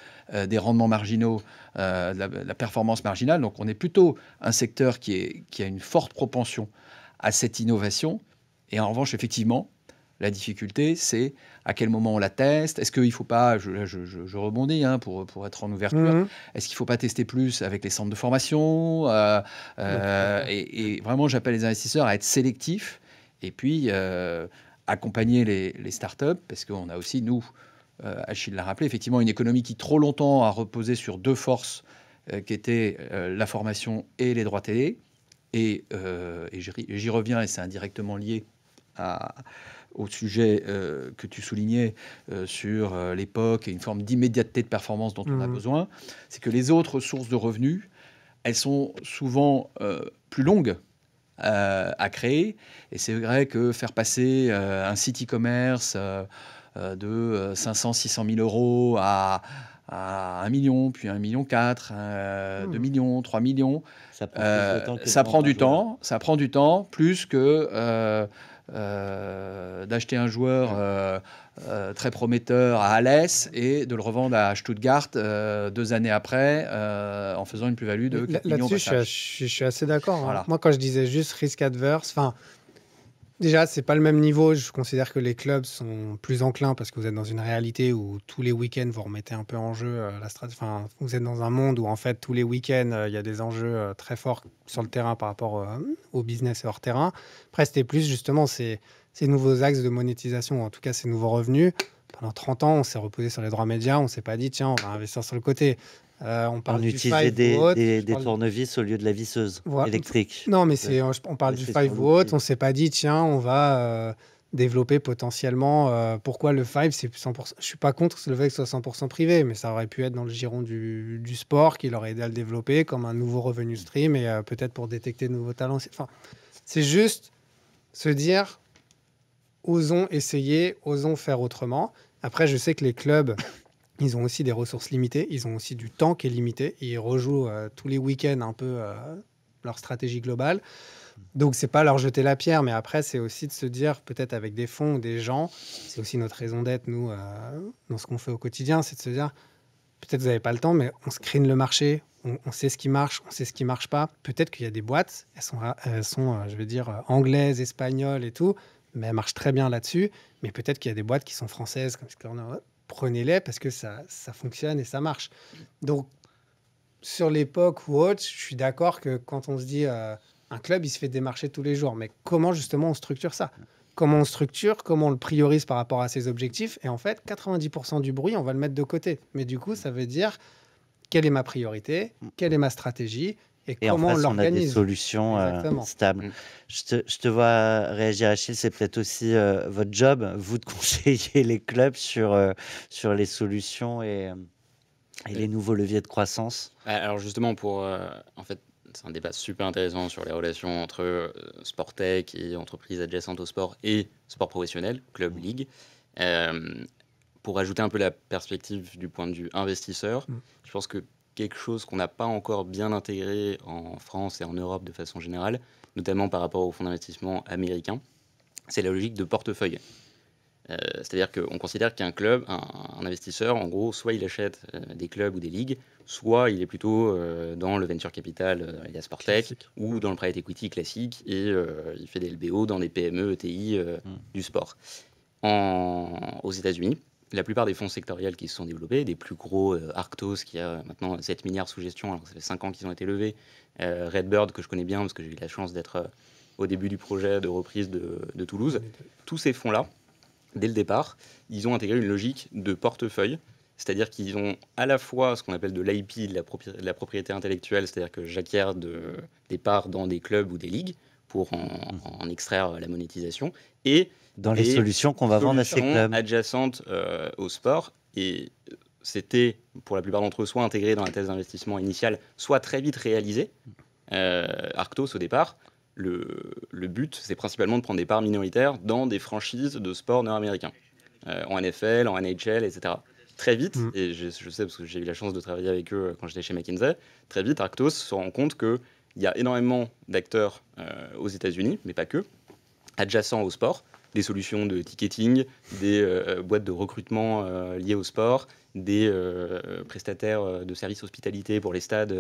des rendements marginaux, la performance marginale. Donc on est plutôt un secteur qui a une forte propension à cette innovation. Et en revanche, effectivement, la difficulté, c'est à quel moment on la teste. Est-ce qu'il ne faut pas, je rebondis pour être en ouverture, est-ce qu'il ne faut pas tester plus avec les centres de formation et vraiment, j'appelle les investisseurs à être sélectifs et puis accompagner les startups, parce qu'on a aussi, nous, Achille l'a rappelé, effectivement, une économie qui trop longtemps a reposé sur deux forces qui étaient la formation et les droits télé. Et j'y reviens, et c'est indirectement lié au sujet que tu soulignais sur l'époque et une forme d'immédiateté de performance dont on a besoin, c'est que les autres sources de revenus, elles sont souvent plus longues à créer. Et c'est vrai que faire passer un site e-commerce de 500, 600 000 euros à 1 million, puis 1,4 million, 2 millions, 3 millions, ça prend du temps, plus que d'acheter un joueur très prometteur à Alès et de le revendre à Stuttgart 2 années après en faisant une plus-value de 4 millions. Là-dessus, je suis assez d'accord. Voilà. Moi, quand je disais juste risque adverse, déjà, c'est pas le même niveau. Je considère que les clubs sont plus enclins parce que vous êtes dans une réalité où tous les week-ends, vous remettez un peu en jeu la stratégie. Enfin, vous êtes dans un monde où, en fait, tous les week-ends, il y a des enjeux très forts sur le terrain par rapport au business et hors terrain. Après, c'était plus, justement, ces nouveaux axes de monétisation, ou en tout cas, ces nouveaux revenus. Pendant 30 ans, on s'est reposé sur les droits médias. On s'est pas dit, tiens, on va investir sur le côté. On utilisait des tournevis au lieu de la visseuse électrique. Non, mais on parle du Five ou autre. On ne s'est pas dit, tiens, on va développer potentiellement. Pourquoi le Five, c'est 100%. Je ne suis pas contre le fait que ce soit 100% privé, mais ça aurait pu être dans le giron du sport qui l'aurait aidé à le développer comme un nouveau revenu stream et peut-être pour détecter de nouveaux talents. C'est juste se dire, osons essayer, osons faire autrement. Après, je sais que les clubs... Ils ont aussi des ressources limitées, ils ont aussi du temps qui est limité. Et ils rejouent tous les week-ends un peu leur stratégie globale. Donc, c'est pas leur jeter la pierre, mais après, c'est aussi de se dire, peut-être avec des fonds ou des gens, c'est aussi notre raison d'être, nous, dans ce qu'on fait au quotidien, c'est de se dire, peut-être vous n'avez pas le temps, mais on screen le marché, on sait ce qui marche, on sait ce qui ne marche pas. Peut-être qu'il y a des boîtes, elles sont je veux dire, anglaises, espagnoles et tout, mais elles marchent très bien là-dessus. Mais peut-être qu'il y a des boîtes qui sont françaises, comme Corner. Prenez-les parce que ça fonctionne et ça marche. Donc, sur l'époque ou autre, je suis d'accord que quand on se dit un club, il se fait démarcher tous les jours. Mais comment, justement, on structure ça ? Comment on structure ? Comment on le priorise par rapport à ses objectifs ? Et en fait, 90% du bruit, on va le mettre de côté. Mais du coup, ça veut dire quelle est ma priorité ? Quelle est ma stratégie ? Et comment en face, on l'organise. On a des solutions stables. Je te vois réagir, Achille. C'est peut-être aussi votre job, vous, de conseiller les clubs sur les solutions et les nouveaux leviers de croissance. Alors justement, en fait, c'est un débat super intéressant sur les relations entre sport tech et entreprises adjacentes au sport et sport professionnel, club, ligue. Pour ajouter un peu la perspective du point de vue investisseur, je pense que quelque chose qu'on n'a pas encore bien intégré en France et en Europe de façon générale, notamment par rapport aux fonds d'investissement américains, c'est la logique de portefeuille. C'est-à-dire qu'on considère qu'un club, un investisseur, en gros, soit il achète des clubs ou des ligues, soit il est plutôt dans le venture capital, il y a Sportech, ou dans le private equity classique, et il fait des LBO dans des PME, ETI du sport. Aux États-Unis, la plupart des fonds sectoriels qui se sont développés, des plus gros, Arctos qui a maintenant 7 milliards sous gestion, alors que ça fait 5 ans qu'ils ont été levés, Redbird que je connais bien parce que j'ai eu la chance d'être au début du projet de reprise de Toulouse, tous ces fonds-là, dès le départ, ils ont intégré une logique de portefeuille, c'est-à-dire qu'ils ont à la fois ce qu'on appelle de l'IP, de la propriété intellectuelle, c'est-à-dire que j'acquiers des parts dans des clubs ou des ligues pour en extraire la monétisation, et Dans les solutions qu'on va vendre à ces solutions clubs. adjacentes au sport. Et c'était, pour la plupart d'entre eux, soit intégré dans la thèse d'investissement initiale, soit très vite réalisé. Arctos, au départ, le but, c'est principalement de prendre des parts minoritaires dans des franchises de sport nord-américains, en NFL, en NHL, etc. Très vite, et je sais parce que j'ai eu la chance de travailler avec eux quand j'étais chez McKinsey, très vite, Arctos se rend compte qu'il y a énormément d'acteurs aux États-Unis, mais pas que, adjacents au sport, des solutions de ticketing, des boîtes de recrutement liées au sport, des prestataires de services hospitalité pour les stades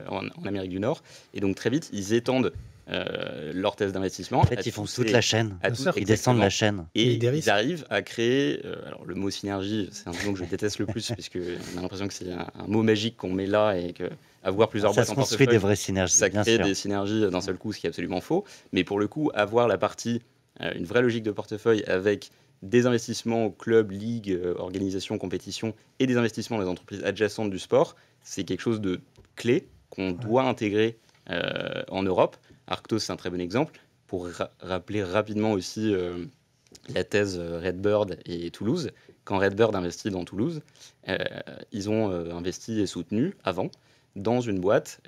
en Amérique du Nord. Et donc très vite, ils étendent leur thèse d'investissement. En fait, ils font toute la chaîne. Ils descendent la chaîne. Et ils arrivent à créer, alors le mot synergie, c'est un mot que je déteste le plus, parce qu'on a l'impression que c'est un mot magique qu'on met là, et qu'avoir plusieurs boîtes en portefeuille, ça se construit des vraies synergies, ça crée des synergies d'un seul coup, ce qui est absolument faux. Mais pour le coup, avoir la partie, une vraie logique de portefeuille avec des investissements au club, ligue, organisation, compétition, et des investissements dans les entreprises adjacentes du sport, c'est quelque chose de clé qu'on doit intégrer en Europe. Arctos, c'est un très bon exemple. Pour rappeler rapidement aussi la thèse Redbird et Toulouse. Quand Redbird investit dans Toulouse, ils ont investi et soutenu avant dans une boîte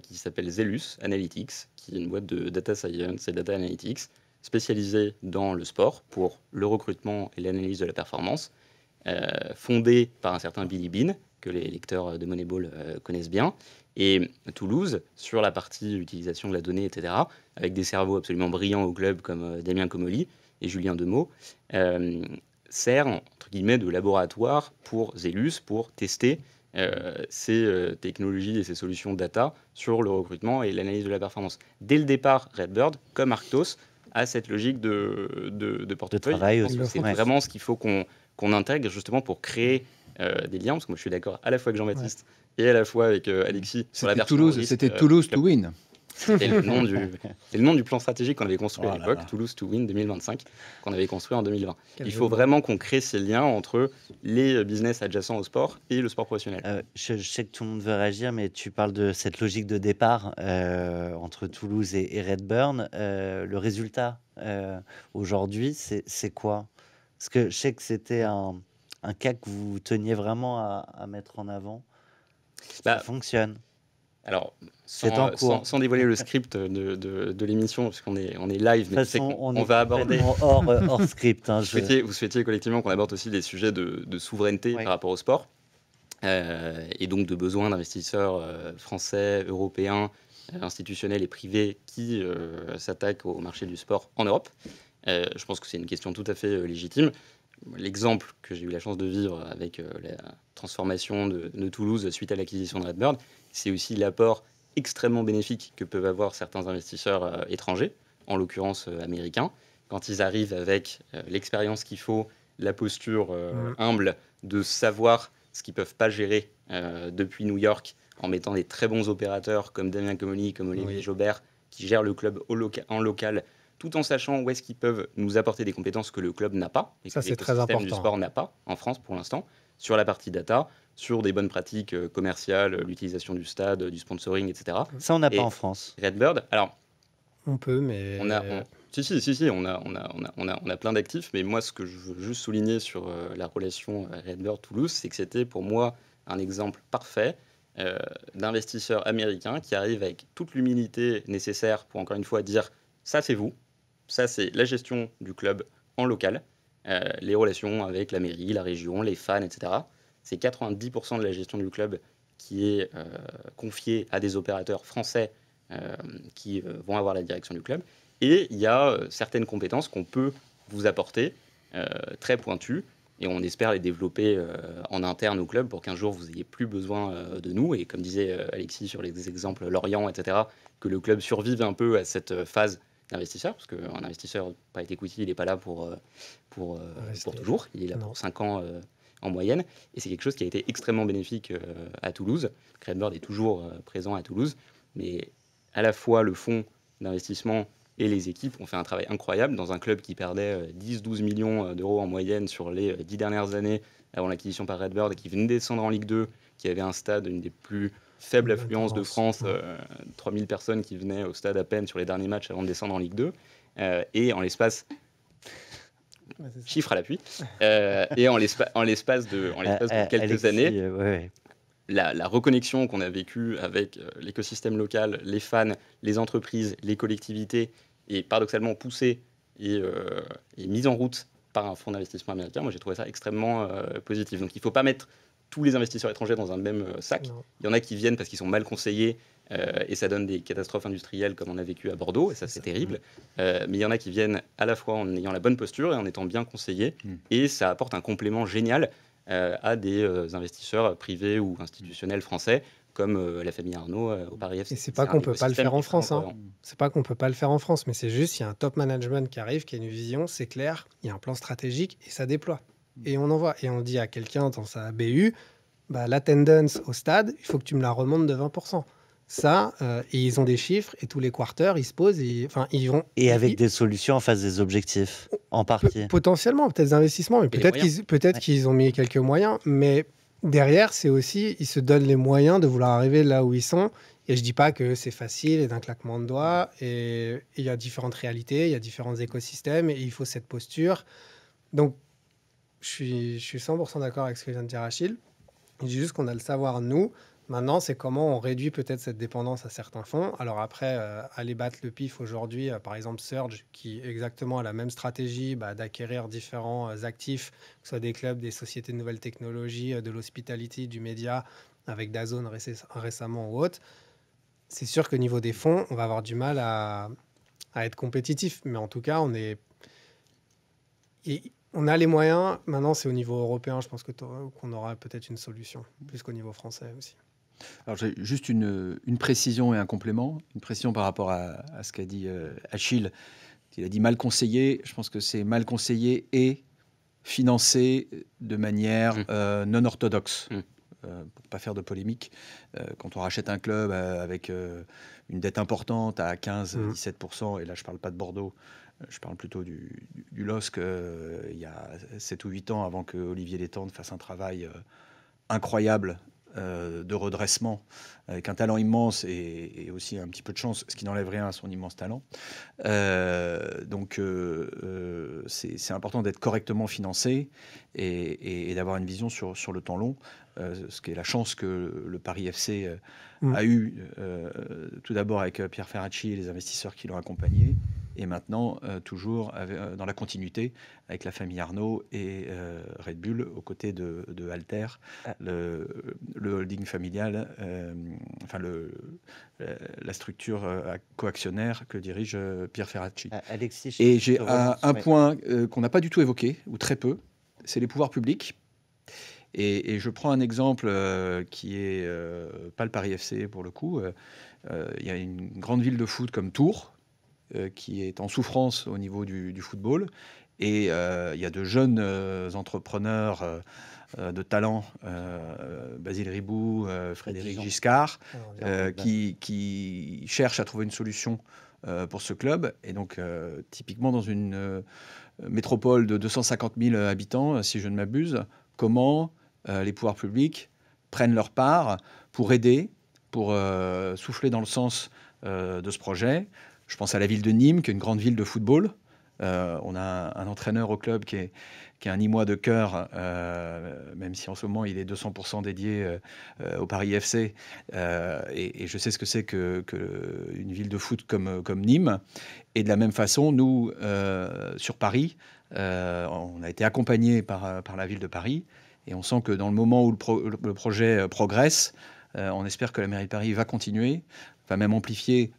qui s'appelle Zelus Analytics, qui est une boîte de data science et data analytics spécialisée dans le sport pour le recrutement et l'analyse de la performance, fondée par un certain Billy Beane, que les lecteurs de Moneyball connaissent bien, et Toulouse, sur la partie utilisation de la donnée, etc., avec des cerveaux absolument brillants au club comme Damien Comolli et Julien Demeaux, sert, entre guillemets, de laboratoire pour Zelus, pour tester ces technologies et ces solutions data sur le recrutement et l'analyse de la performance. Dès le départ, Redbird, comme Arctos, a cette logique de portefeuille. De travail aussi. C'est vraiment ce qu'il faut qu'on intègre justement pour créer des liens, parce que moi je suis d'accord à la fois avec Jean-Baptiste et à la fois avec Alexis sur la version risque, C'était Toulouse to win. C'était le nom du plan stratégique qu'on avait construit à l'époque, Toulouse to win 2025, qu'on avait construit en 2020. Il faut vraiment qu'on crée ces liens entre les business adjacents au sport et le sport professionnel. Je sais que tout le monde veut réagir, mais tu parles de cette logique de départ entre Toulouse et Redburn. Le résultat aujourd'hui, c'est quoi? Parce que je sais que c'était un cas que vous teniez vraiment à mettre en avant. Ça fonctionne. Alors, sans dévoiler le script de l'émission, parce qu'on est live, mais on va aborder hors script. Hein, vous souhaitiez collectivement qu'on aborde aussi des sujets de souveraineté par rapport au sport, et donc de besoin d'investisseurs français, européens, institutionnels et privés qui s'attaquent au marché du sport en Europe. Je pense que c'est une question tout à fait légitime. L'exemple que j'ai eu la chance de vivre avec la transformation de Toulouse suite à l'acquisition de Redbird, c'est aussi l'apport extrêmement bénéfique que peuvent avoir certains investisseurs étrangers, en l'occurrence américains, quand ils arrivent avec l'expérience qu'il faut, la posture humble de savoir ce qu'ils ne peuvent pas gérer depuis New York, en mettant des très bons opérateurs comme Damien Comolli, comme Olivier Jobert, qui gèrent le club en local, tout en sachant où est-ce qu'ils peuvent nous apporter des compétences que le club n'a pas, et ça, que c'est très important. du sport n'a pas en France pour l'instant, sur la partie data, sur des bonnes pratiques commerciales, l'utilisation du stade, du sponsoring, etc. Ça, on n'a pas en France. Redbird, alors... On peut, mais... on a plein d'actifs, mais moi, ce que je veux juste souligner sur la relation Redbird-Toulouse, c'est que c'était pour moi un exemple parfait d'investisseurs américains qui arrivent avec toute l'humilité nécessaire pour, encore une fois, dire « ça, c'est vous ». Ça, c'est la gestion du club en local, les relations avec la mairie, la région, les fans, etc. C'est 90% de la gestion du club qui est confiée à des opérateurs français qui vont avoir la direction du club. Et il y a certaines compétences qu'on peut vous apporter, très pointues, et on espère les développer en interne au club pour qu'un jour vous n'ayez plus besoin de nous. Et comme disait Alexis sur les exemples Lorient, etc., que le club survive un peu à cette phase d'investisseur, parce qu'un investisseur private equity, il n'est pas là pour toujours, il est là pour 5 ans en moyenne, et c'est quelque chose qui a été extrêmement bénéfique à Toulouse. Redbird est toujours présent à Toulouse, mais à la fois le fonds d'investissement et les équipes ont fait un travail incroyable dans un club qui perdait 10-12 millions d'euros en moyenne sur les 10 dernières années avant l'acquisition par Redbird, et qui venait descendre en Ligue 2, qui avait un stade, une des plus faibles affluences de France, Ouais. 3000 personnes qui venaient au stade à peine sur les derniers matchs avant de descendre en Ligue 2. Et en l'espace, Ouais, c'est ça. chiffre à l'appui, et en l'espace de quelques Alexis, années, ouais. la reconnexion qu'on a vécue avec l'écosystème local, les fans, les entreprises, les collectivités, est paradoxalement poussée et mise en route par un fonds d'investissement américain. Moi, j'ai trouvé ça extrêmement positif. Donc, il ne faut pas mettre tous les investisseurs étrangers dans un même sac. Non. Il y en a qui viennent parce qu'ils sont mal conseillés et ça donne des catastrophes industrielles comme on a vécu à Bordeaux, et ça, c'est terrible. Mais il y en a qui viennent à la fois en ayant la bonne posture et en étant bien conseillés, et ça apporte un complément génial à des investisseurs privés ou institutionnels français comme la famille Arnaud au Paris FC. Et c'est pas qu'on peut pas le faire en France, hein. Cohérent. C'est pas qu'on peut pas le faire en France, mais c'est juste il y a un top management qui arrive, qui a une vision, c'est clair, il y a un plan stratégique et ça déploie. Et on envoie. Et on dit à quelqu'un dans sa BU, bah, l'attendance au stade, il faut que tu me la remontes de 20%. Ça, et ils ont des chiffres et tous les quarters, ils se posent, ils vont. Et avec des solutions en face des objectifs, en partie. Potentiellement, peut-être des investissements, mais Et les peut-être moyens. qu'ils ont mis quelques moyens, mais derrière, c'est aussi, ils se donnent les moyens de vouloir arriver là où ils sont. Et je dis pas que c'est facile et d'un claquement de doigts. Et il y a différentes réalités, il y a différents écosystèmes, et il faut cette posture. Donc, je suis 100% d'accord avec ce que vient de dire Achille. Je dis juste qu'on a le savoir, nous. Maintenant, c'est comment on réduit peut-être cette dépendance à certains fonds. Alors après, aller battre le pif aujourd'hui, par exemple Surge, qui exactement a la même stratégie d'acquérir différents actifs, que ce soit des clubs, des sociétés de nouvelles technologies, de l'hospitality, du média, avec DAZN récemment ou autre. C'est sûr qu'au niveau des fonds, on va avoir du mal à être compétitif. Mais en tout cas, on a les moyens. Maintenant, c'est au niveau européen. Je pense qu'on aura peut-être une solution, plus qu'au niveau français aussi. Alors, j'ai juste une précision et un complément. Une précision par rapport à ce qu'a dit Achille. Il a dit mal conseillé. Je pense que c'est mal conseillé et financé de manière non orthodoxe. Pour ne pas faire de polémique, quand on rachète un club avec une dette importante à 15-17%, et là je ne parle pas de Bordeaux, je parle plutôt du LOSC, il y a 7 ou 8 ans, avant que Olivier Létendre fasse un travail incroyable de redressement, avec un talent immense et aussi un petit peu de chance, ce qui n'enlève rien à son immense talent. Donc c'est important d'être correctement financé et d'avoir une vision sur le temps long, ce qui est la chance que le Paris FC a eu tout d'abord avec Pierre Ferracci et les investisseurs qui l'ont accompagné, et maintenant toujours dans la continuité avec la famille Arnaud et Red Bull aux côtés de Alter, le holding familial, la structure coactionnaire que dirige Pierre Ferracci. Alexis, Et j'ai un point qu'on n'a pas du tout évoqué, ou très peu, c'est les pouvoirs publics. Et je prends un exemple qui est pas le Paris FC pour le coup. Il y a une grande ville de foot comme Tours qui est en souffrance au niveau du football. Et il y a de jeunes entrepreneurs de talent, Basile Ribou, Frédéric Giscard, qui cherchent à trouver une solution pour ce club. Et donc, typiquement dans une métropole de 250 000 habitants, si je ne m'abuse, comment les pouvoirs publics prennent leur part pour aider, pour souffler dans le sens de ce projet. Je pense à la ville de Nîmes, qui est une grande ville de football. On a un entraîneur au club qui est un Nîmois de cœur, même si en ce moment il est 200% dédié au Paris FC. Et je sais ce que c'est qu'une ville de foot comme Nîmes. Et de la même façon, nous, sur Paris, on a été accompagnés par la ville de Paris. Et on sent que dans le moment où le projet progresse, on espère que la mairie de Paris va continuer, va même amplifier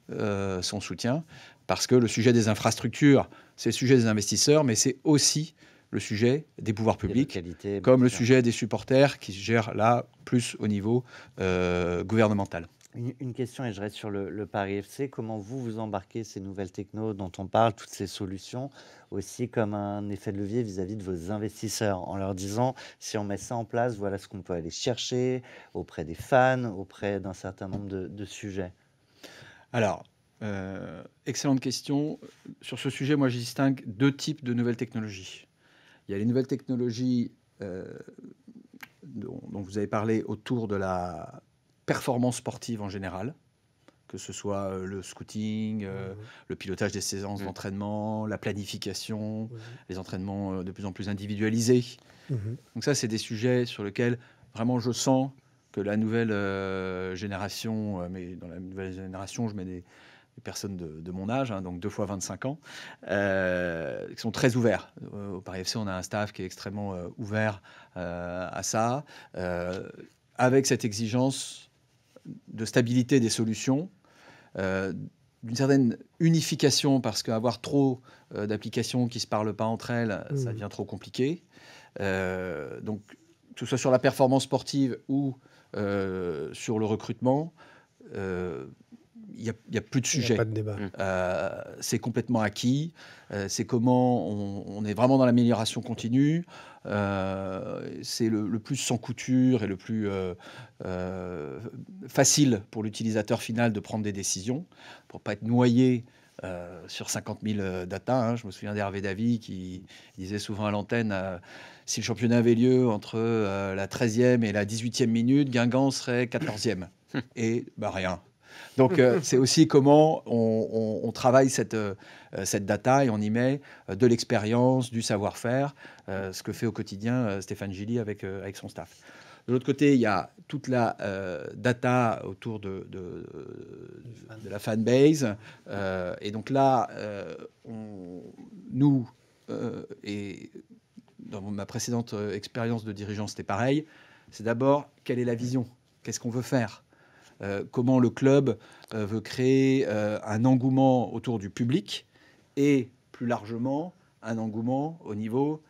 son soutien, parce que le sujet des infrastructures, c'est le sujet des investisseurs, mais c'est aussi le sujet des pouvoirs publics, comme le sujet des supporters qui se gèrent là plus au niveau gouvernemental. Une question, et je reste sur le Paris FC. Comment vous embarquez ces nouvelles technos dont on parle, toutes ces solutions, aussi comme un effet de levier vis-à-vis de vos investisseurs, en leur disant, si on met ça en place, voilà ce qu'on peut aller chercher auprès des fans, auprès d'un certain nombre de sujets. Alors, excellente question. Sur ce sujet, moi, je distingue deux types de nouvelles technologies. Il y a les nouvelles technologies dont vous avez parlé autour de la performance sportive en général, que ce soit le scouting, le pilotage des séances d'entraînement, la planification, les entraînements de plus en plus individualisés. Donc ça, c'est des sujets sur lesquels vraiment je sens que la nouvelle génération, mais dans la nouvelle génération, je mets des personnes de mon âge, hein, donc 2 fois 25 ans, qui sont très ouverts. Au Paris FC, on a un staff qui est extrêmement ouvert à ça, avec cette exigence de stabilité des solutions, d'une certaine unification, parce qu'avoir trop d'applications qui ne se parlent pas entre elles, ça devient trop compliqué. Donc, que ce soit sur la performance sportive ou sur le recrutement, il n'y a plus de sujet. Il n'y a pas de débat. C'est complètement acquis. C'est comment on est vraiment dans l'amélioration continue. C'est le plus sans couture et le plus facile pour l'utilisateur final de prendre des décisions, pour ne pas être noyé sur 50 000 data. Hein. Je me souviens d'Hervé Davy qui disait souvent à l'antenne si le championnat avait lieu entre la 13e et la 18e minute, Guingamp serait 14e. Et rien. Donc, c'est aussi comment on travaille cette data et on y met de l'expérience, du savoir-faire, ce que fait au quotidien Stéphane Gilly avec son staff. De l'autre côté, il y a toute la data autour de la fanbase. Et donc là, nous, et dans ma précédente expérience de dirigeant, c'était pareil. C'est d'abord, quelle est la vision? Qu'est-ce qu'on veut faire? Comment le club veut créer un engouement autour du public et plus largement un engouement au niveau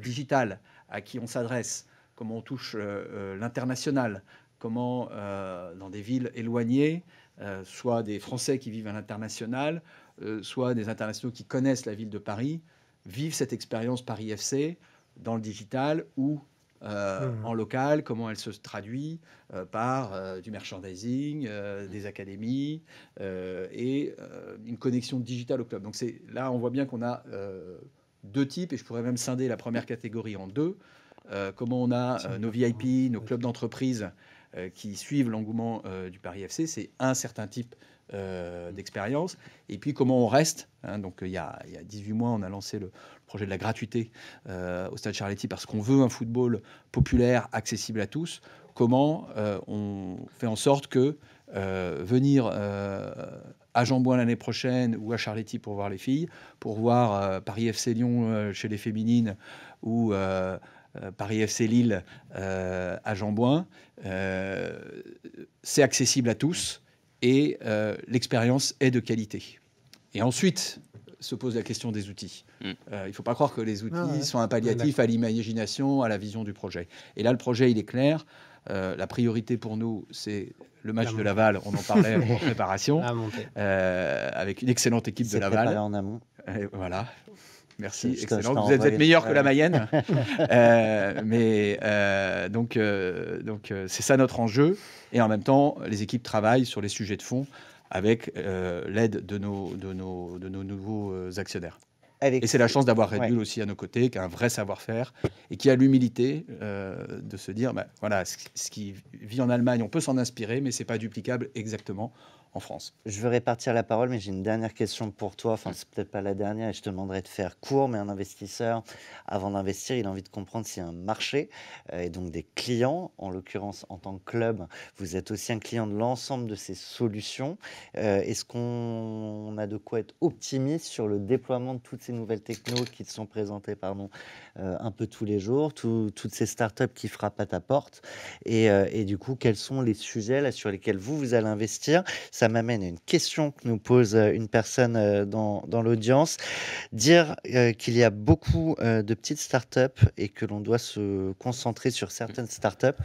digital, à qui on s'adresse, comment on touche l'international, comment dans des villes éloignées, soit des Français qui vivent à l'international, soit des internationaux qui connaissent la ville de Paris, vivent cette expérience Paris FC dans le digital ou en local, comment elle se traduit par du merchandising, des académies et une connexion digitale au club. Donc là, on voit bien qu'on a 2 types, et je pourrais même scinder la première catégorie en 2. Comment on a nos VIP, nos clubs d'entreprise qui suivent l'engouement du Paris FC, c'est un certain type d'expérience. Et puis comment on reste, hein, donc il y a 18 mois, on a lancé le projet de la gratuité au Stade Charletti parce qu'on veut un football populaire, accessible à tous. Comment on fait en sorte que venir à Jean-Bouin l'année prochaine ou à Charletti pour voir les filles, pour voir Paris FC Lyon chez les féminines ou Paris FC Lille à Jean-Bouin, c'est accessible à tous et l'expérience est de qualité. Et ensuite se pose la question des outils. Il ne faut pas croire que les outils sont un palliatif à l'imagination, à la vision du projet. Et là, le projet, il est clair. La priorité pour nous, c'est le match de Laval. On en parlait en préparation, avec une excellente équipe de Laval. En amont. Et voilà. Merci, excellent. Vous êtes meilleur que la Mayenne. Donc, c'est ça notre enjeu. Et en même temps, les équipes travaillent sur les sujets de fond avec l'aide de nos nouveaux actionnaires. Et c'est la chance d'avoir Red Bull aussi à nos côtés, qui a un vrai savoir-faire et qui a l'humilité de se dire, voilà, ce qui vit en Allemagne, on peut s'en inspirer, mais c'est pas duplicable exactement en France. Je veux répartir la parole, mais j'ai une dernière question pour toi. Enfin, c'est peut-être pas la dernière et je te demanderai de faire court, mais un investisseur, avant d'investir, il a envie de comprendre s'il y a un marché et donc des clients. En l'occurrence, en tant que club, vous êtes aussi un client de l'ensemble de ces solutions. Est-ce qu'on a de quoi être optimiste sur le déploiement de toutes ces nouvelles technos qui te sont présentées un peu tous les jours, toutes ces startups qui frappent à ta porte et du coup, quels sont les sujets là, sur lesquels vous allez investir? Ça m'amène à une question que nous pose une personne dans l'audience. Dire qu'il y a beaucoup de petites startups et que l'on doit se concentrer sur certaines startups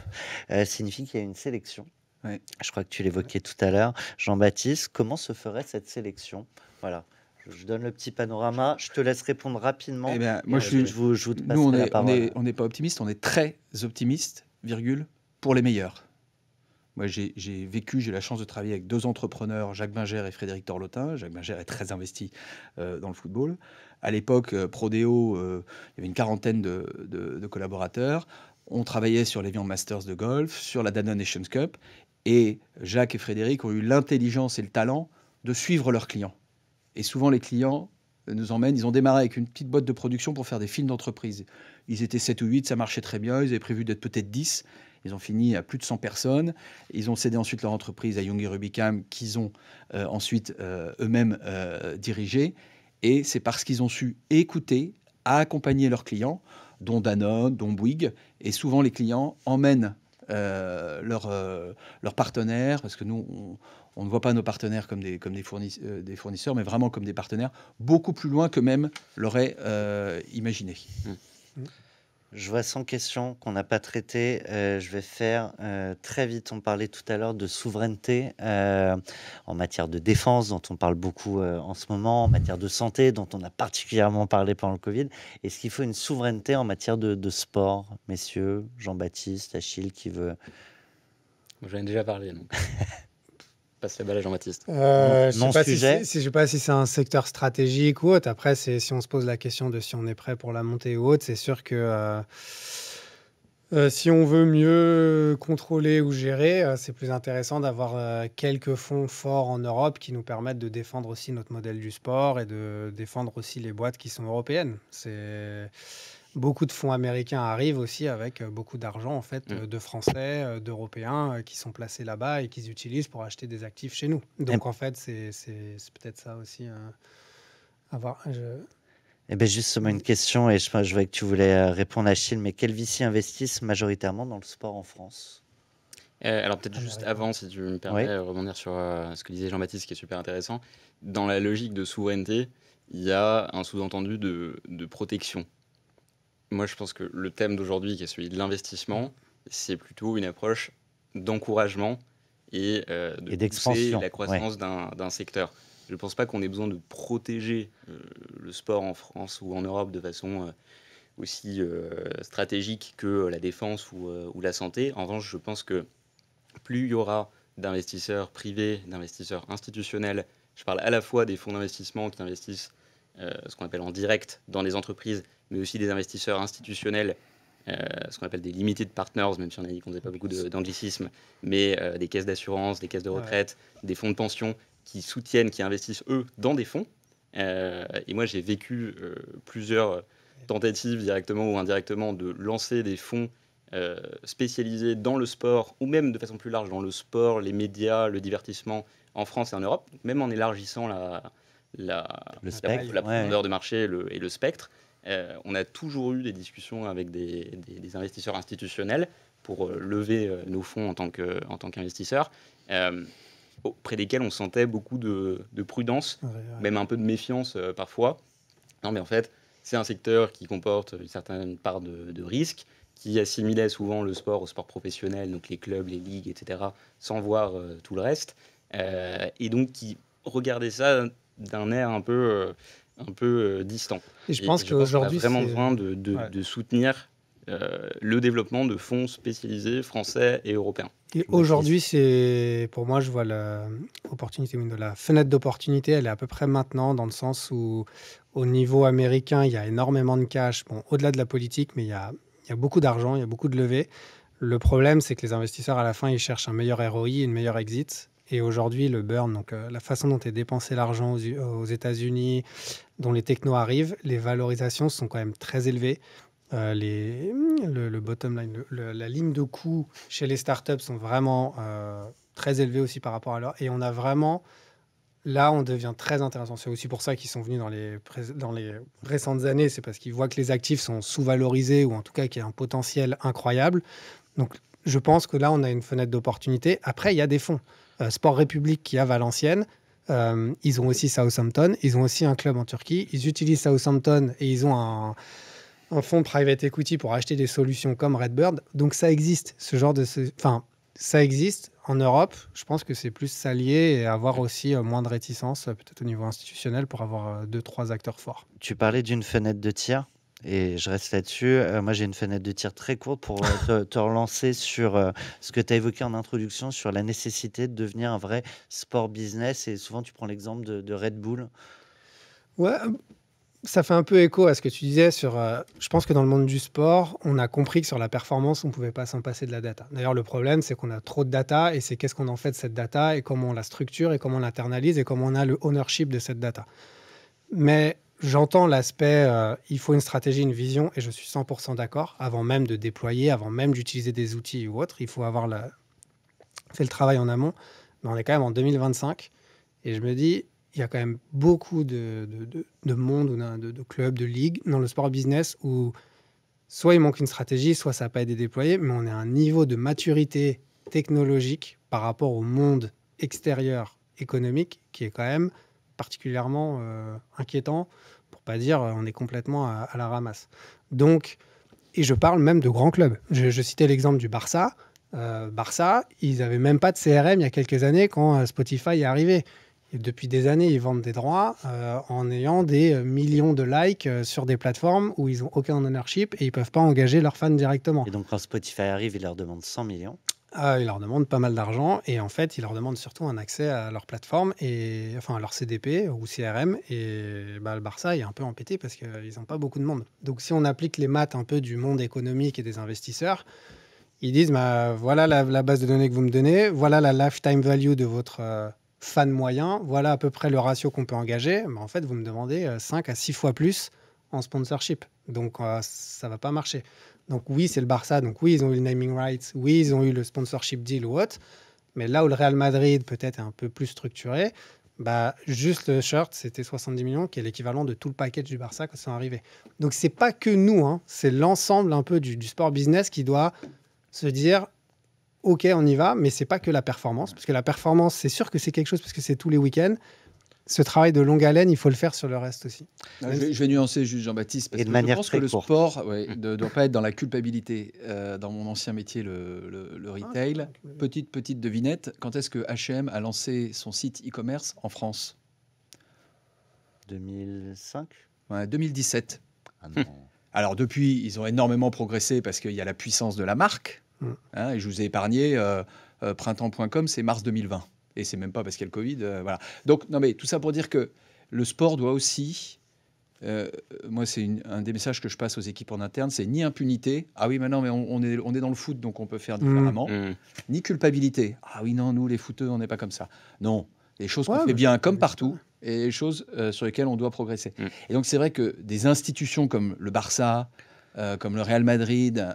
signifie qu'il y a une sélection. Oui. Je crois que tu l'évoquais tout à l'heure. Jean-Baptiste, comment se ferait cette sélection? Voilà. Je donne le petit panorama. Je te laisse répondre rapidement. Eh bien, moi, je vous passerai la parole. On n'est pas optimiste, on est très optimiste, pour les meilleurs. Moi, j'ai la chance de travailler avec 2 entrepreneurs, Jacques Binger et Frédéric Torlotin. Jacques Binger est très investi dans le football. À l'époque, Prodeo, il y avait une quarantaine de collaborateurs. On travaillait sur l'Evian Masters de golf, sur la Danone Nations Cup. Et Jacques et Frédéric ont eu l'intelligence et le talent de suivre leurs clients. Et souvent, les clients nous emmènent. Ils ont démarré avec une petite boîte de production pour faire des films d'entreprise. Ils étaient 7 ou 8, ça marchait très bien. Ils avaient prévu d'être peut-être 10. Ils ont fini à plus de 100 personnes. Ils ont cédé ensuite leur entreprise à Young et Rubicam, qu'ils ont ensuite eux-mêmes dirigé. Et c'est parce qu'ils ont su écouter, accompagner leurs clients, dont Danone, dont Bouygues. Et souvent, les clients emmènent leurs partenaires, parce que nous, on ne voit pas nos partenaires comme des fournisseurs, mais vraiment comme des partenaires, beaucoup plus loin que même l'auraient imaginé. Je vois 100 questions qu'on n'a pas traitées. Je vais faire très vite. On parlait tout à l'heure de souveraineté en matière de défense, dont on parle beaucoup en ce moment, en matière de santé, dont on a particulièrement parlé pendant le Covid. Est-ce qu'il faut une souveraineté en matière de sport, messieurs? Jean-Baptiste, Achille, qui veut... J'en ai déjà parlé, donc. Passe la balle à Jean-Baptiste. Je Non ne sais pas sujet. je sais pas si c'est un secteur stratégique ou autre. Après, si on se pose la question de si on est prêt pour la montée ou autre, c'est sûr que si on veut mieux contrôler ou gérer, c'est plus intéressant d'avoir quelques fonds forts en Europe qui nous permettent de défendre aussi notre modèle du sport et de défendre aussi les boîtes qui sont européennes. Beaucoup de fonds américains arrivent aussi avec beaucoup d'argent en fait, de Français, d'Européens qui sont placés là-bas et qu'ils utilisent pour acheter des actifs chez nous. Donc en fait, c'est peut-être ça aussi à voir. Eh bien, justement, une question, et je vois que tu voulais répondre, Achille, mais quels VC investissent majoritairement dans le sport en France? Alors peut-être juste avant, si tu me permets, Oui. rebondir sur ce que disait Jean-Baptiste, qui est super intéressant. Dans la logique de souveraineté, il y a un sous-entendu de protection. Moi, je pense que le thème d'aujourd'hui, qui est celui de l'investissement, c'est plutôt une approche d'encouragement et de pousser d'expansion, la croissance d'un secteur. Je ne pense pas qu'on ait besoin de protéger le sport en France ou en Europe de façon aussi stratégique que la défense ou la santé. En revanche, je pense que plus il y aura d'investisseurs privés, d'investisseurs institutionnels, je parle à la fois des fonds d'investissement qui investissent ce qu'on appelle en direct dans les entreprises, mais aussi des investisseurs institutionnels, ce qu'on appelle des limited partners, même si on a dit qu'on ne faisait pas beaucoup d'anglicisme, mais des caisses d'assurance, des caisses de retraite, des fonds de pension qui soutiennent, qui investissent, eux, dans des fonds. Et moi, j'ai vécu plusieurs tentatives, directement ou indirectement, de lancer des fonds spécialisés dans le sport, ou même de façon plus large dans le sport, les médias, le divertissement, en France et en Europe, même en élargissant la profondeur de marché et le spectre. On a toujours eu des discussions avec des investisseurs institutionnels pour lever nos fonds en tant qu'investisseurs, auprès desquels on sentait beaucoup de prudence, même un peu de méfiance parfois. Non, mais en fait, c'est un secteur qui comporte une certaine part de risque, qui assimilait souvent le sport au sport professionnel, donc les clubs, les ligues, etc., sans voir tout le reste, et donc qui regardait ça d'un air un peu distant. Et je pense qu'aujourd'hui, on a vraiment besoin de soutenir le développement de fonds spécialisés français et européens. Et aujourd'hui, pour moi, je vois la fenêtre d'opportunité, elle est à peu près maintenant, dans le sens où, au niveau américain, il y a énormément de cash. Bon, au-delà de la politique, mais il y a beaucoup d'argent, il y a beaucoup de levées. Le problème, c'est que les investisseurs, à la fin, ils cherchent un meilleur ROI, une meilleure exit. Et aujourd'hui, le burn, donc la façon dont est dépensé l'argent aux États-Unis, dont les technos arrivent, les valorisations sont quand même très élevées. Le bottom line, la ligne de coût chez les startups sont vraiment très élevées aussi par rapport à l'or. Et on a vraiment... Là, on devient très intéressant. C'est aussi pour ça qu'ils sont venus dans les récentes années. C'est parce qu'ils voient que les actifs sont sous-valorisés ou en tout cas qu'il y a un potentiel incroyable. Donc, je pense que là, on a une fenêtre d'opportunité. Après, il y a des fonds. Sport République qui est à Valenciennes. Ils ont aussi Southampton. Ils ont aussi un club en Turquie. Ils utilisent Southampton et ils ont un fonds de private equity pour acheter des solutions comme Redbird. Donc, ça existe. Ça existe. En Europe, je pense que c'est plus s'allier et avoir aussi moins de réticence, peut-être au niveau institutionnel, pour avoir 2-3 acteurs forts. Tu parlais d'une fenêtre de tir. Et je reste là-dessus. Moi, j'ai une fenêtre de tir très courte pour te relancer sur ce que tu as évoqué en introduction, sur la nécessité de devenir un vrai sport business. Et souvent, tu prends l'exemple de Red Bull. Ouais, ça fait un peu écho à ce que tu disais sur. Je pense que dans le monde du sport, on a compris que sur la performance, on ne pouvait pas s'en passer de la data. D'ailleurs, le problème, c'est qu'on a trop de data et c'est qu'est-ce qu'on en fait de cette data et comment on la structure et comment on l'internalise et comment on a le ownership de cette data. Mais j'entends l'aspect, il faut une stratégie, une vision, et je suis 100% d'accord. Avant même de déployer, avant même d'utiliser des outils ou autres, il faut avoir fait le travail en amont. Mais on est quand même en 2025, et je me dis, il y a quand même beaucoup de monde, ou de clubs, de ligues dans le sport business où soit il manque une stratégie, soit ça n'a pas été déployé, mais on est à un niveau de maturité technologique par rapport au monde extérieur économique qui est quand même particulièrement inquiétant, pour pas dire on est complètement à la ramasse. Donc, et je parle même de grands clubs. Je citais l'exemple du Barça. Barça, ils n'avaient même pas de CRM il y a quelques années quand Spotify est arrivé. Et depuis des années, ils vendent des droits en ayant des millions de likes sur des plateformes où ils n'ont aucun ownership et ils ne peuvent pas engager leurs fans directement. Et donc, quand Spotify arrive, il leur demande 100 millions. Ils leur demandent pas mal d'argent et en fait, ils leur demandent surtout un accès à leur plateforme, et, enfin à leur CDP ou CRM. Et le Barça est un peu embêté parce qu'ils n'ont pas beaucoup de monde. Donc, si on applique les maths un peu du monde économique et des investisseurs, ils disent voilà la base de données que vous me donnez, voilà la lifetime value de votre fan moyen, voilà à peu près le ratio qu'on peut engager. En fait, vous me demandez 5 à 6 fois plus en sponsorship. Donc, ça ne va pas marcher. Donc oui, c'est le Barça. Donc oui, ils ont eu le naming rights. Oui, ils ont eu le sponsorship deal ou autre. Mais là où le Real Madrid peut-être est un peu plus structuré, juste le shirt, c'était 70 millions, qui est l'équivalent de tout le package du Barça quand ils sont arrivés. Donc c'est pas que nous, hein, c'est l'ensemble un peu du sport business qui doit se dire OK, on y va, mais c'est pas que la performance. Parce que la performance, c'est sûr que c'est quelque chose parce que c'est tous les week-ends. Ce travail de longue haleine, il faut le faire sur le reste aussi. Je vais nuancer juste Jean-Baptiste, parce que je pense que le sport ne doit pas être dans la culpabilité. Dans mon ancien métier, le retail, petite devinette, quand est-ce que H&M a lancé son site e-commerce en France? 2005 2017. Ah non. Alors depuis, ils ont énormément progressé parce qu'il y a la puissance de la marque. Et je vous ai épargné, printemps.com, c'est mars 2020. Et c'est même pas parce qu'il y a le Covid. Voilà. Donc, non, mais tout ça pour dire que le sport doit aussi... moi, c'est un des messages que je passe aux équipes en interne, c'est ni impunité. Ah oui, maintenant, mais on est dans le foot, donc on peut faire différemment. Ni culpabilité. Ah oui, non, nous, les footeux, on n'est pas comme ça. Non, les choses qu'on fait bien comme partout et les choses sur lesquelles on doit progresser. Et donc, c'est vrai que des institutions comme le Barça, comme le Real Madrid,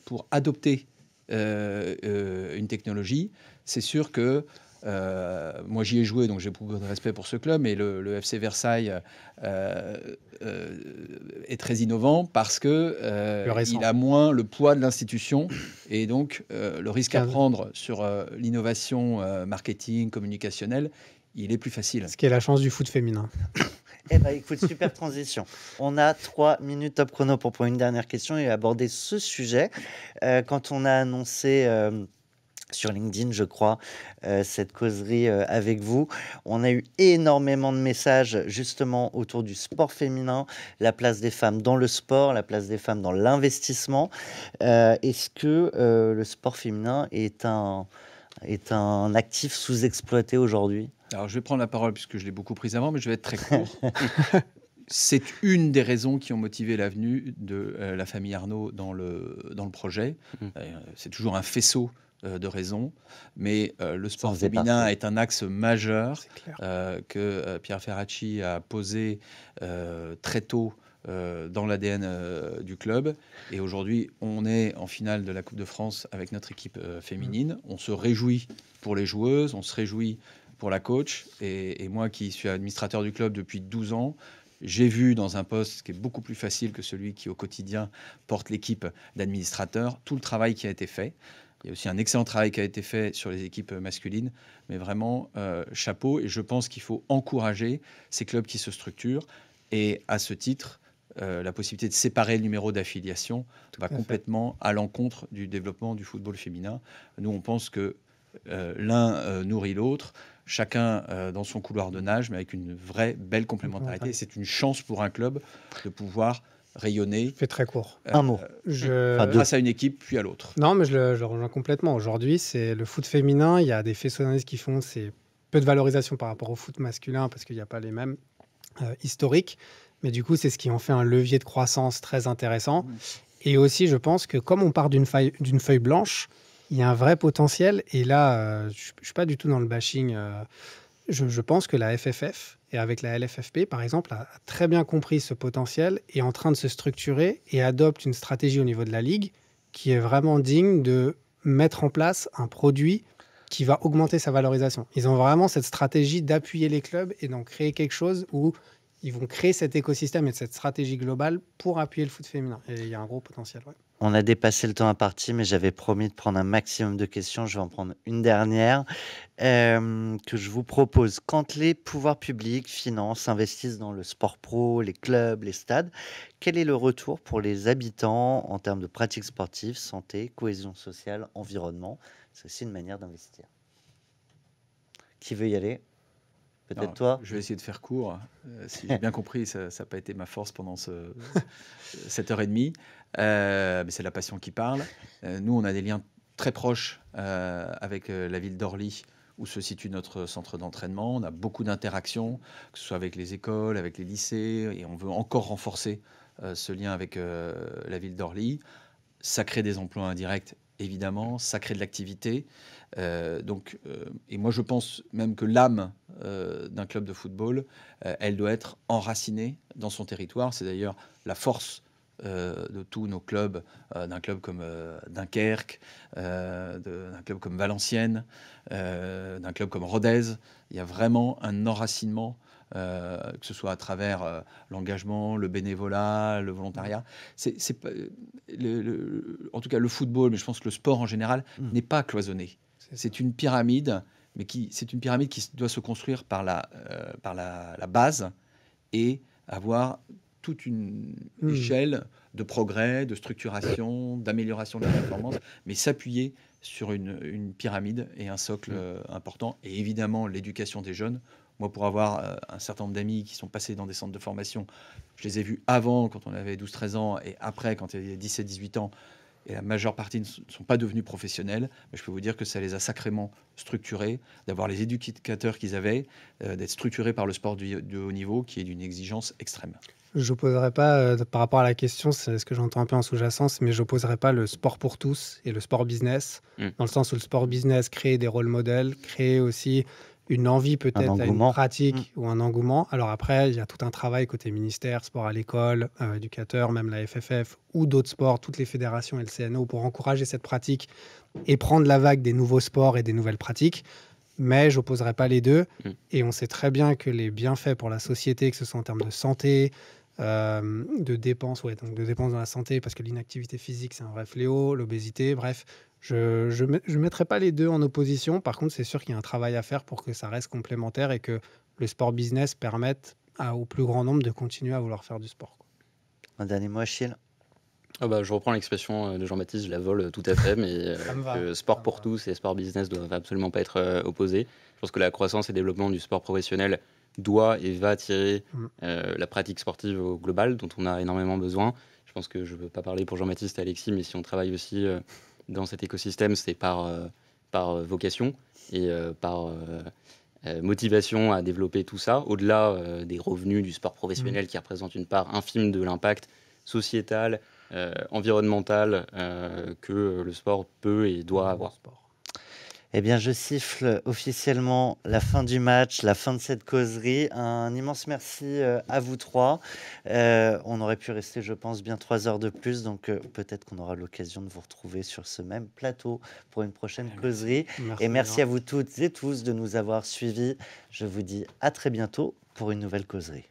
pour adopter une technologie, c'est sûr que moi j'y ai joué, donc j'ai beaucoup de respect pour ce club, mais le FC Versailles est très innovant parce que il a moins le poids de l'institution, et donc le risque à prendre sur l'innovation marketing, communicationnelle, il est plus facile. Ce qui est la chance du foot féminin. Eh bien, écoute, super transition. On a 3 minutes top chrono pour prendre une dernière question et aborder ce sujet. Quand on a annoncé sur LinkedIn, je crois, cette causerie avec vous, on a eu énormément de messages justement autour du sport féminin, la place des femmes dans le sport, la place des femmes dans l'investissement. Est-ce que le sport féminin est un actif sous-exploité aujourd'hui ? Alors, je vais prendre la parole puisque je l'ai beaucoup prise avant, mais je vais être très court. C'est une des raisons qui ont motivé l'avenue de la famille Arnault dans le projet. C'est toujours un faisceau de raisons, mais le sport féminin est un axe majeur que Pierre Ferracci a posé très tôt dans l'ADN du club. Et aujourd'hui, on est en finale de la Coupe de France avec notre équipe féminine. On se réjouit pour les joueuses, on se réjouit pour la coach. Et moi qui suis administrateur du club depuis 12 ans, j'ai vu dans un poste qui est beaucoup plus facile que celui qui au quotidien porte l'équipe d'administrateurs, tout le travail qui a été fait. Il y a aussi un excellent travail qui a été fait sur les équipes masculines, mais vraiment chapeau. Et je pense qu'il faut encourager ces clubs qui se structurent. Et à ce titre, la possibilité de séparer le numéro d'affiliation va complètement à l'encontre du développement du football féminin. Nous, on pense que l'un nourrit l'autre, chacun dans son couloir de nage, mais avec une vraie belle complémentarité. C'est une chance pour un club de pouvoir rayonner. Je fais très court. Un mot. Enfin, deux. Grâce à une équipe, puis à l'autre. Non, mais je le rejoins complètement. Aujourd'hui, c'est le foot féminin. Il y a des faisceaux d'analyse qui font c'est peu de valorisation par rapport au foot masculin parce qu'il n'y a pas les mêmes historiques. Mais du coup, c'est ce qui en fait un levier de croissance très intéressant. Et aussi, je pense que comme on part d'une feuille blanche, il y a un vrai potentiel. Et là, je ne suis pas du tout dans le bashing. Je pense que la FFF, et avec la LFFP, par exemple, a très bien compris ce potentiel, est en train de se structurer et adopte une stratégie au niveau de la Ligue qui est vraiment digne de mettre en place un produit qui va augmenter sa valorisation. Ils ont vraiment cette stratégie d'appuyer les clubs et d'en créer quelque chose où ils vont créer cet écosystème et cette stratégie globale pour appuyer le foot féminin. Et il y a un gros potentiel. Ouais. On a dépassé le temps imparti, mais j'avais promis de prendre un maximum de questions. Je vais en prendre une dernière que je vous propose. Quand les pouvoirs publics financent, investissent dans le sport pro, les clubs, les stades, quel est le retour pour les habitants en termes de pratiques sportives, santé, cohésion sociale, environnement? C'est aussi une manière d'investir. Qui veut y aller? Peut-être Alors, toi? Je vais essayer de faire court. Si j'ai bien compris, ça n'a pas été ma force pendant cette heure et demie. Mais c'est la passion qui parle. Nous, on a des liens très proches avec la ville d'Orly, où se situe notre centre d'entraînement. On a beaucoup d'interactions, que ce soit avec les écoles, avec les lycées, et on veut encore renforcer ce lien avec la ville d'Orly. Ça crée des emplois indirects, évidemment, ça crée de l'activité. Et moi, je pense même que l'âme d'un club de football, elle doit être enracinée dans son territoire. C'est d'ailleurs la force de tous nos clubs, d'un club comme Dunkerque, d'un club comme Valenciennes, d'un club comme Rodez. Il y a vraiment un enracinement, que ce soit à travers l'engagement, le bénévolat, le volontariat. En tout cas, le football, mais je pense que le sport en général, n'est pas cloisonné. C'est une pyramide, mais c'est une pyramide qui doit se construire par la base et avoir toute une échelle de progrès, de structuration, d'amélioration de la performance, mais s'appuyer sur une pyramide et un socle important. Et évidemment, l'éducation des jeunes. Moi, pour avoir un certain nombre d'amis qui sont passés dans des centres de formation, je les ai vus avant, quand on avait 12-13 ans, et après, quand il y avait 17-18 ans, et la majeure partie ne sont pas devenus professionnels, mais je peux vous dire que ça les a sacrément structurés, d'avoir les éducateurs qu'ils avaient, d'être structurés par le sport de haut niveau, qui est d'une exigence extrême. Je n'opposerai pas, par rapport à la question, c'est ce que j'entends un peu en sous-jacence, mais je n'opposerai pas le sport pour tous et le sport business, dans le sens où le sport business crée des rôles modèles, crée aussi une envie peut-être à une pratique ou un engouement. Alors après, il y a tout un travail côté ministère, sport à l'école, éducateurs, même la FFF ou d'autres sports, toutes les fédérations et le CNO pour encourager cette pratique et prendre la vague des nouveaux sports et des nouvelles pratiques. Mais je n'opposerai pas les deux. Et on sait très bien que les bienfaits pour la société, que ce soit en termes de santé, de dépenses, donc de dépenses dans la santé, parce que l'inactivité physique, c'est un vrai fléau, l'obésité, bref. Je ne mettrai pas les deux en opposition. Par contre, c'est sûr qu'il y a un travail à faire pour que ça reste complémentaire et que le sport business permette au plus grand nombre de continuer à vouloir faire du sport. Un dernier mot, Achille? Je reprends l'expression de Jean-Baptiste, je la vole tout à fait, mais sport pour tous et sport business ne doivent absolument pas être opposés. Je pense que la croissance et développement du sport professionnel doit et va tirer la pratique sportive au global, dont on a énormément besoin. Je pense que je ne veux pas parler pour Jean-Baptiste et Alexis, mais si on travaille aussi dans cet écosystème, c'est par vocation et par motivation à développer tout ça, au-delà des revenus du sport professionnel qui représentent une part infime de l'impact sociétal, environnemental que le sport peut et doit avoir. Eh bien, je siffle officiellement la fin du match, la fin de cette causerie. Un immense merci à vous trois. On aurait pu rester, je pense, bien 3 heures de plus. Donc, peut-être qu'on aura l'occasion de vous retrouver sur ce même plateau pour une prochaine causerie. Et merci à vous toutes et tous de nous avoir suivis. Je vous dis à très bientôt pour une nouvelle causerie.